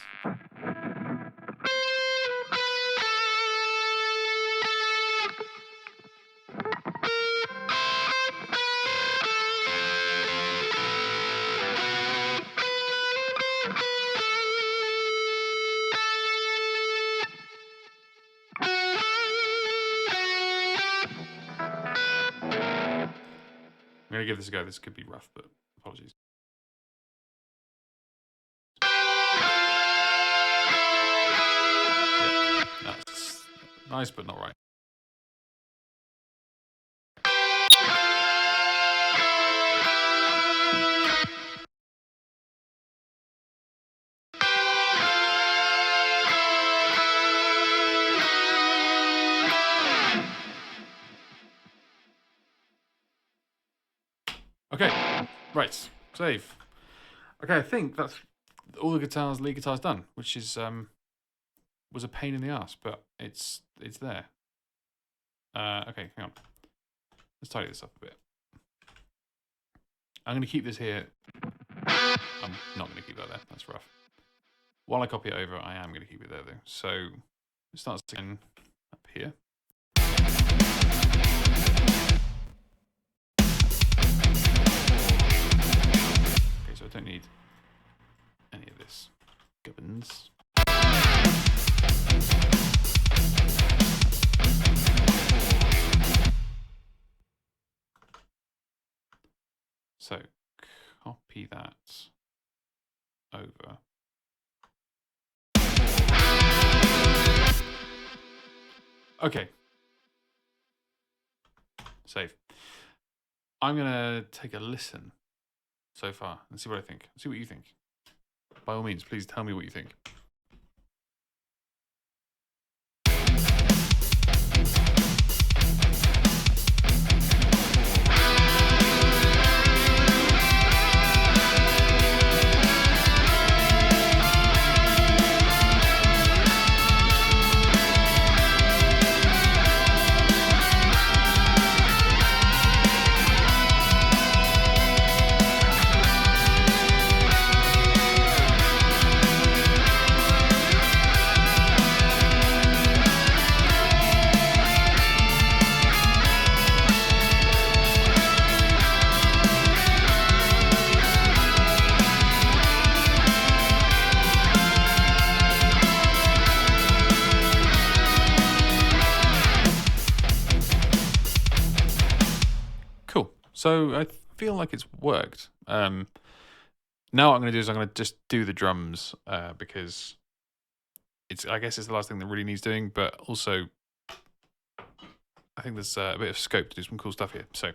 I'm going to give this a go. This could be rough, but apologies. Yeah, that's nice, but not right. Okay, right, save. Okay, I think that's all the guitars, lead guitars done, which is was a pain in the ass, but it's there. Okay, hang on. Let's tidy this up a bit. I'm going to keep this here. I'm not going to keep that there. That's rough. While I copy it over, I am going to keep it there, though. So it starts again up here. Okay, so I don't need any of this gubbins. So copy that over. Okay. Save. I'm going to take a listen so far and see what I think. See what you think. By all means, please tell me what you think. So I feel like it's worked. Now what I'm going to do is I'm going to just do the drums because I guess it's the last thing that really needs doing, but also I think there's a bit of scope to do some cool stuff here. So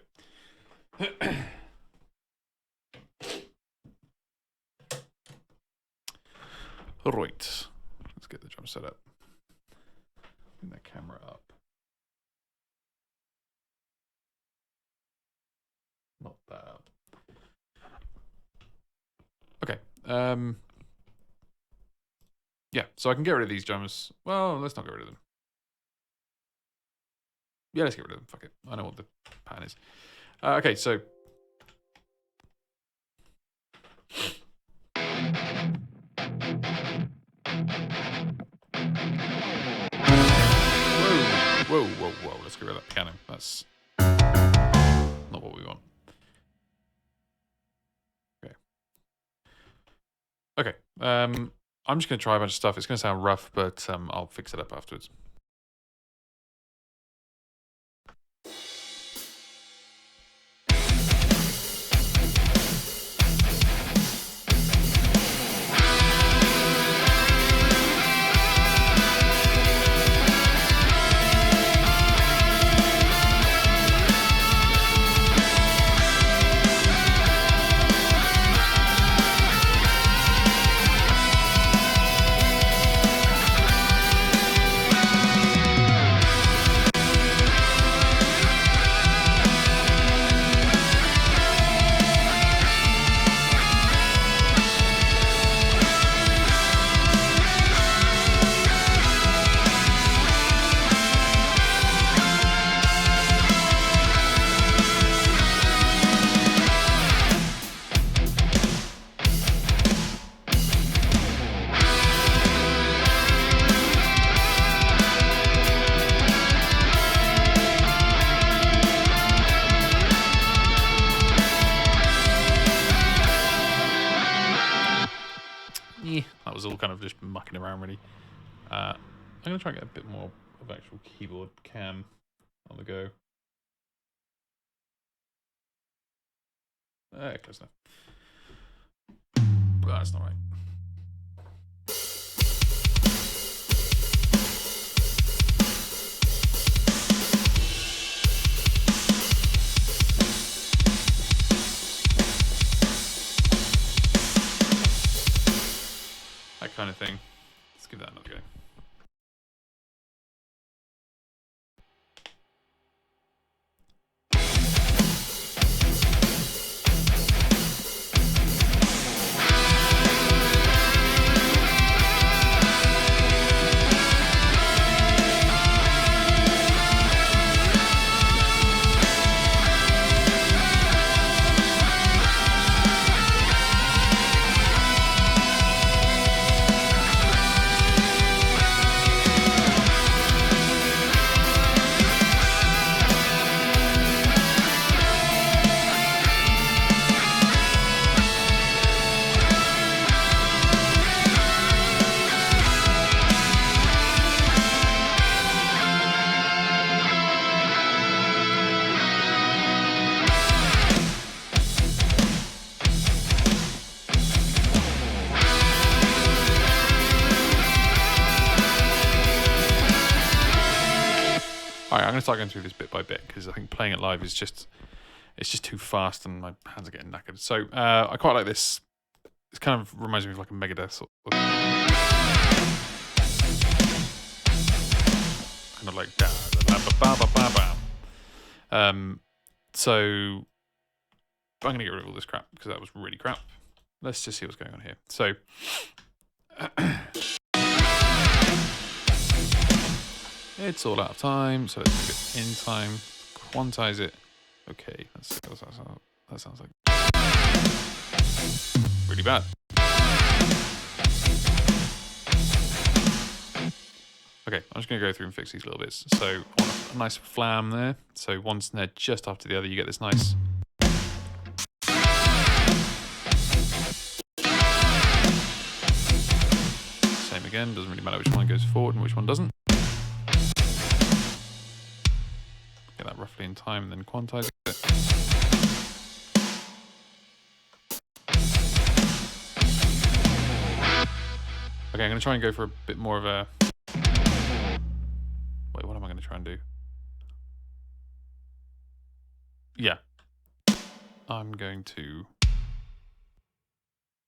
right, let's get the drum set up. Bring the camera up. Not that. Okay. Yeah, so I can get rid of these drums. Well, let's not get rid of them. Yeah, let's get rid of them. Fuck it. I know what the pattern is. Okay, so. Whoa. Let's get rid of that piano. That's not what we want. Okay, I'm just going to try a bunch of stuff. It's going to sound rough, but I'll fix it up afterwards. That was all kind of just mucking around, really. I'm going to try and get a bit more of actual keyboard cam on the go. Close enough. But that's not right. That kind of thing. Let's give that another go. Right, I'm going to start going through this bit by bit because I think playing it live is just too fast and my hands are getting knackered. So I quite like this. It kind of reminds me of like a Megadeth sort of kind of like so I'm going to get rid of all this crap because that was really crap. Let's just see what's going on here. So it's all out of time, so let's put it in time, quantize it. Okay, that sounds like really bad. Okay, I'm just going to go through and fix these little bits. So a nice flam there. So one snare just after the other, you get this nice. Same again, doesn't really matter which one goes forward and which one doesn't. Get that roughly in time and then quantize it. Okay, I'm going to try and go for a bit more of a... Wait, what am I going to try and do? Yeah. I'm going to...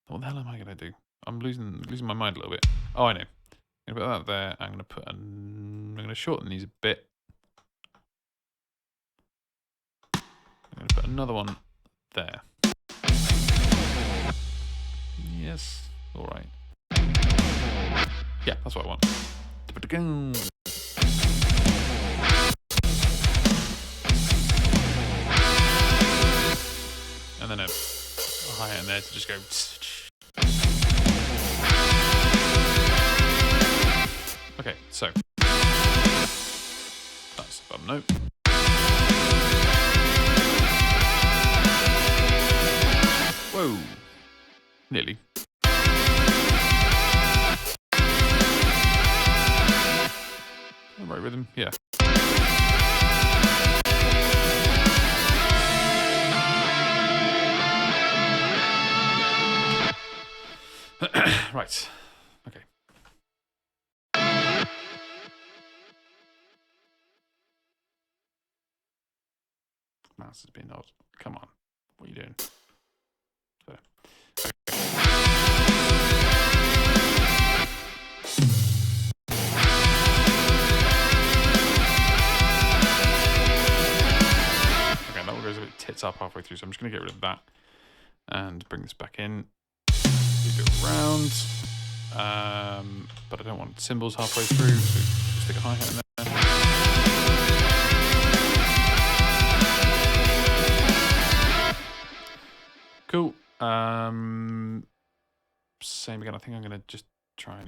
What the hell am I going to do? I'm losing my mind a little bit. Oh, I know. I'm going to put that there. I'm going to shorten these a bit. I'm going to put another one there. Yes. All right. Yeah, that's what I want. And then a hi-hat in there to just go. Okay, so that's the bottom note. Whoa, nearly. Right rhythm, yeah. Right. Okay. Mouse has been odd. Come on. What are you doing? So. Okay, that one goes a bit tits up halfway through, so I'm just going to get rid of that and bring this back in. Go around, but I don't want cymbals halfway through, so stick a hi-hat in there. Cool. Same again. I think I'm gonna just try and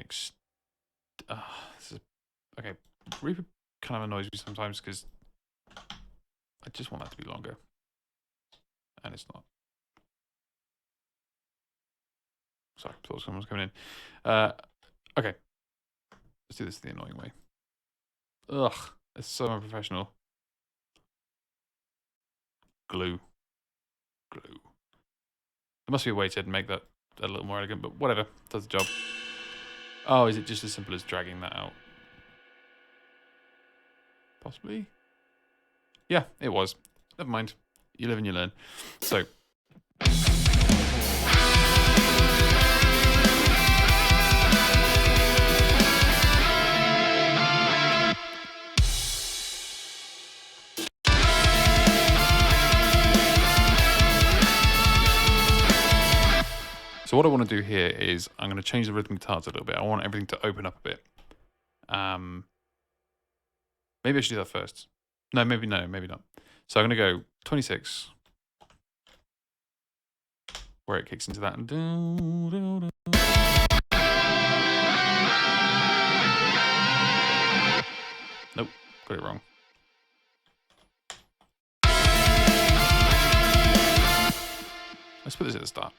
okay. Reaper kind of annoys me sometimes because I just want that to be longer, and it's not. Sorry, thought someone was coming in. Okay. Let's do this the annoying way. Ugh, it's so unprofessional. Glue. There must be a way to make that a little more elegant, but whatever. Does the job. Oh, is it just as simple as dragging that out? Possibly? Yeah, it was. Never mind. You live and you learn. So... So what I want to do here is I'm going to change the rhythm guitars a little bit. I want everything to open up a bit. Maybe I should do that first. No, maybe not. So I'm going to go 26, where it kicks into that. Nope, got it wrong. Let's put this at the start.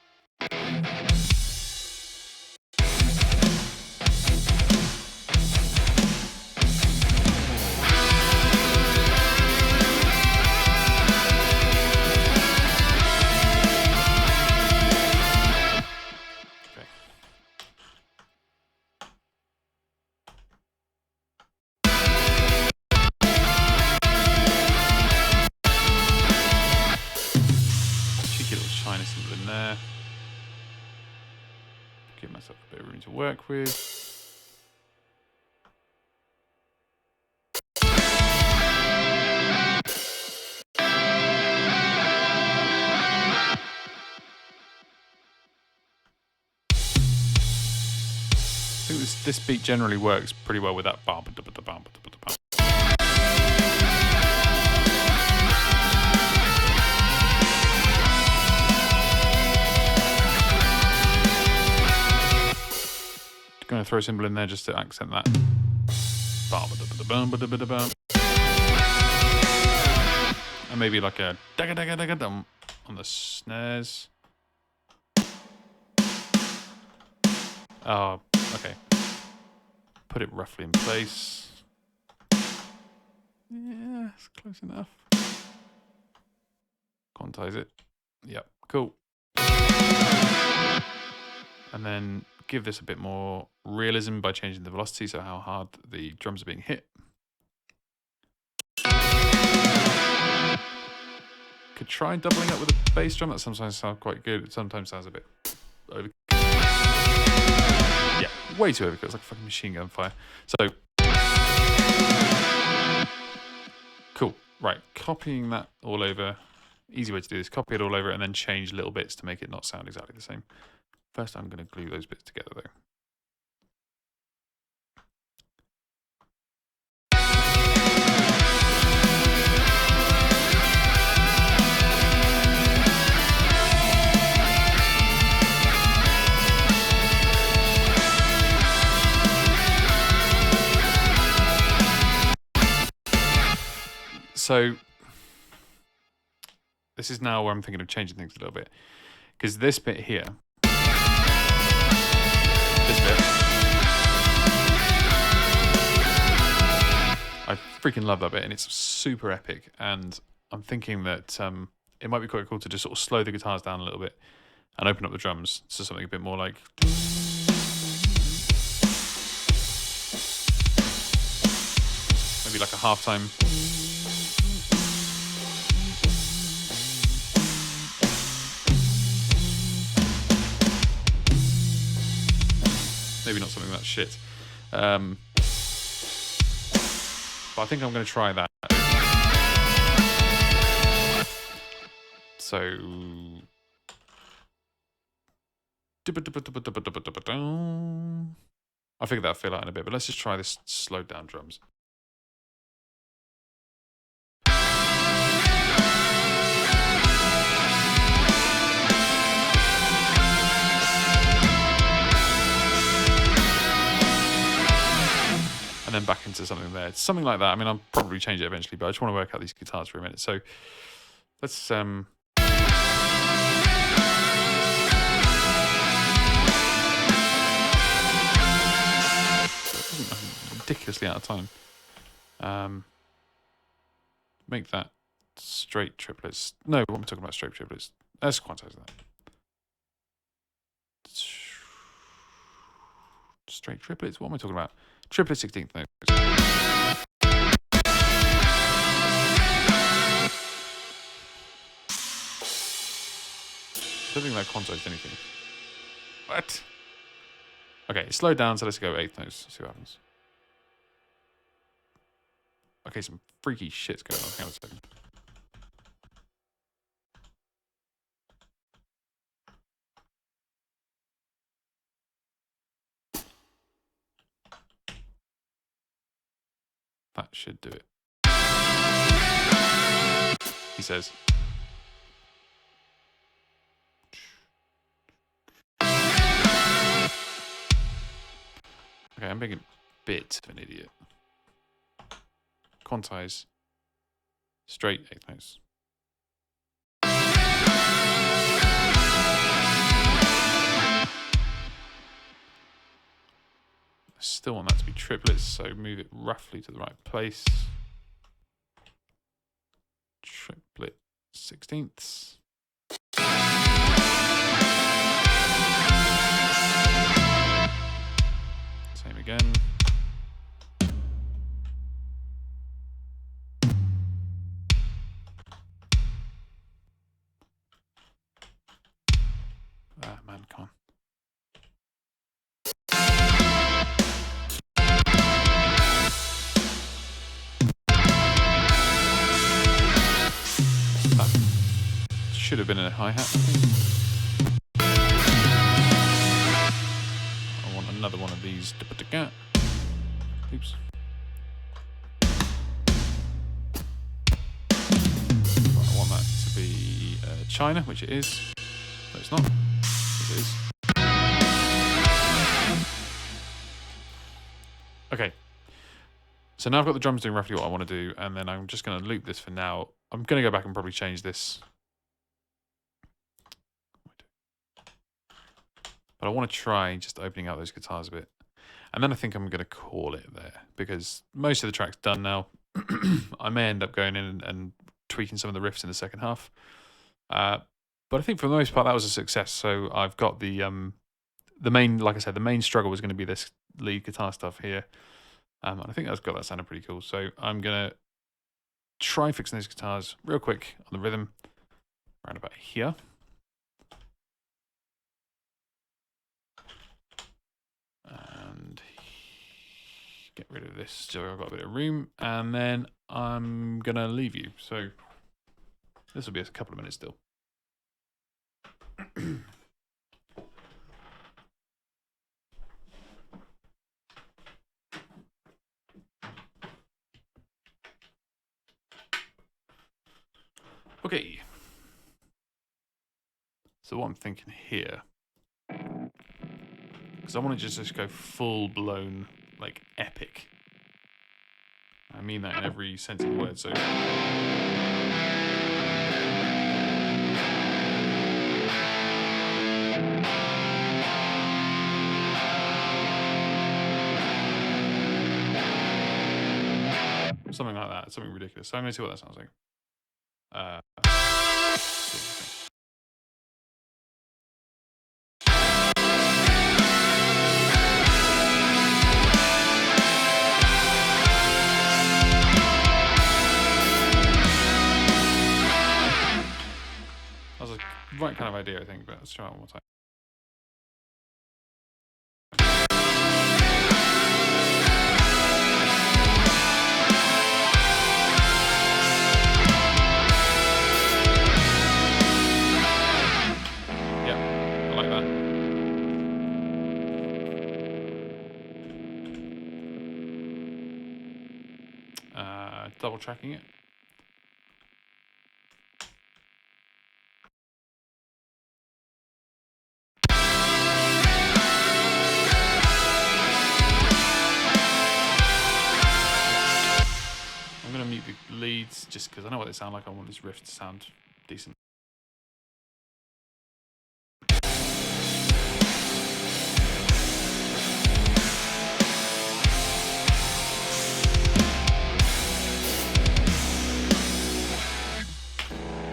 symbol in there. Give myself a bit of room to work with. I think this beat generally works pretty well with that bum. Going to throw a cymbal in there just to accent that. And maybe like a dum on the snares. Oh, okay. Put it roughly in place. Yeah, it's close enough. Quantize it. Yep, cool. And then give this a bit more realism by changing the velocity, so how hard the drums are being hit. Could try doubling up with a bass drum. That sometimes sounds quite good. It sometimes sounds a bit overkill. Yeah, way too overkill. It's like a fucking machine gun fire. So, cool. Right, copying that all over. Easy way to do this. Copy it all over and then change little bits to make it not sound exactly the same. First, I'm going to glue those bits together, though. So this is now where I'm thinking of changing things a little bit, because this bit here, this bit, I freaking love that bit, and it's super epic. And I'm thinking that it might be quite cool to just sort of slow the guitars down a little bit and open up the drums to something a bit more like. Maybe like a halftime. Maybe not something that shit. But I think I'm going to try that. So. I figured that'll fill out in a bit, but let's just try this slowed down drums. And then back into something there. It's something like that. I mean, I'll probably change it eventually, but I just want to work out these guitars for a minute. So let's ridiculously out of time. Make that straight triplets. No, what am I talking about? Straight triplets. Let's quantize that. Straight triplets? What am I talking about? Triplet 16th notes. I don't think that quantized anything. What? Okay, it's slowed down, so let's go 8th notes. See what happens. Okay, some freaky shit's going on. Hang on a second. That should do it. He says. Okay, I'm being a bit of an idiot. Quantize. Straight 8th notes. I still want that to be triplets, so move it roughly to the right place. Triplet 16ths. Same again. Ah, man, come on. That should have been a hi-hat, I think. I want another one of these. Oops. I want that to be China, which it is. No, it's not. It is. Okay. So now I've got the drums doing roughly what I want to do, and then I'm just going to loop this for now. I'm going to go back and probably change this. But I want to try just opening out those guitars a bit. And then I think I'm going to call it there, because most of the track's done now. I may end up going in and tweaking some of the riffs in the second half. But I think for the most part that was a success. So I've got the main, like I said, the main struggle was going to be this lead guitar stuff here. And I think that's got that sounding pretty cool. So I'm going to try fixing those guitars real quick on the rhythm around about here. And get rid of this so I've got a bit of room. And then I'm going to leave you. So this will be a couple of minutes still. Okay. So what I'm thinking here, because I want to just go full blown, like epic. I mean that in every sense of the word. So. Something like that, something ridiculous. So I'm going to see what that sounds like. That was the right kind of idea, I think, but let's try it one more time. Double tracking it. I'm going to mute the leads just because I know what they sound like. I want this riff to sound decent.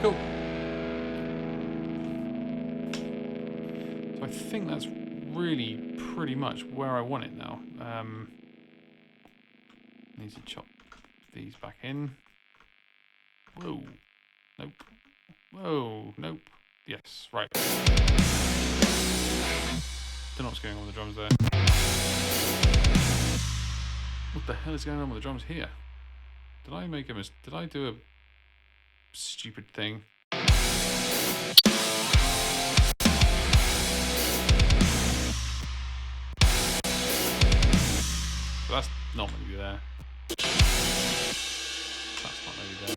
Cool. So I think that's really pretty much where I want it now. Need to chop these back in. Whoa. Nope. Whoa. Nope. Yes. Right. Don't know what's going on with the drums there. What the hell is going on with the drums here? Did I make a mistake? Did I do a stupid thing? So that's not going to be there. That's not going to be there.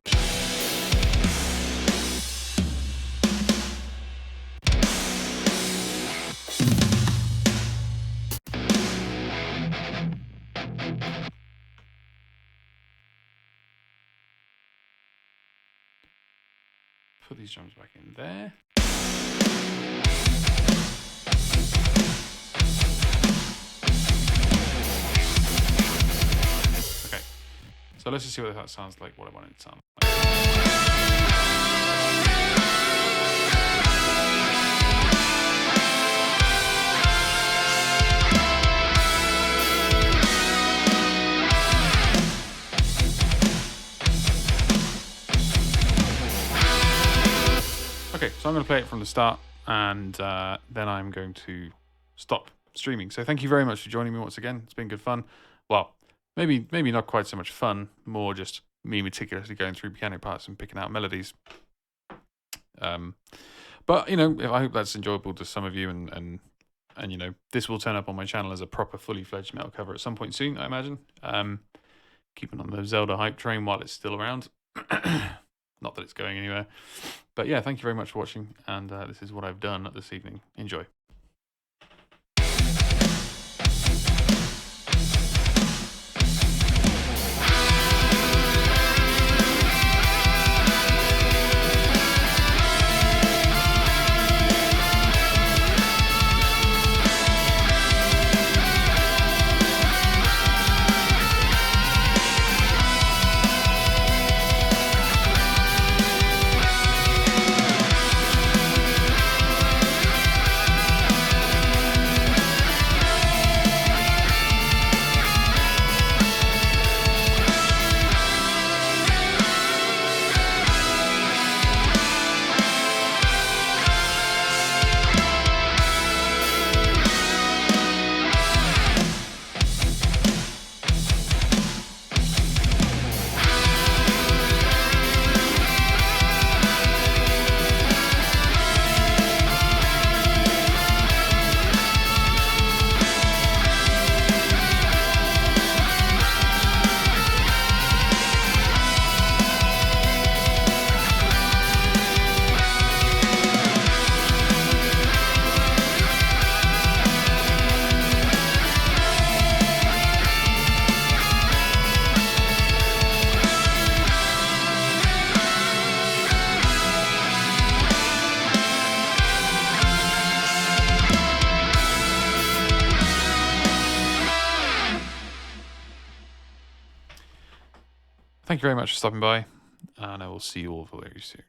Put these drums back in there. Okay, so let's just see what that sounds like, what I want it to sound like. Okay, so I'm going to play it from the start. and then I'm going to stop streaming. So thank you very much for joining me once again. It's been good fun. Well, maybe not quite so much fun, more just me meticulously going through piano parts and picking out melodies. But I hope that's enjoyable to some of you, and this will turn up on my channel as a proper fully fledged metal cover at some point soon, I imagine. Keeping on the Zelda hype train while it's still around. Not that it's going anywhere. But yeah, thank you very much for watching, and this is what I've done this evening. Enjoy. Thank you very much for stopping by, and I will see you all very soon.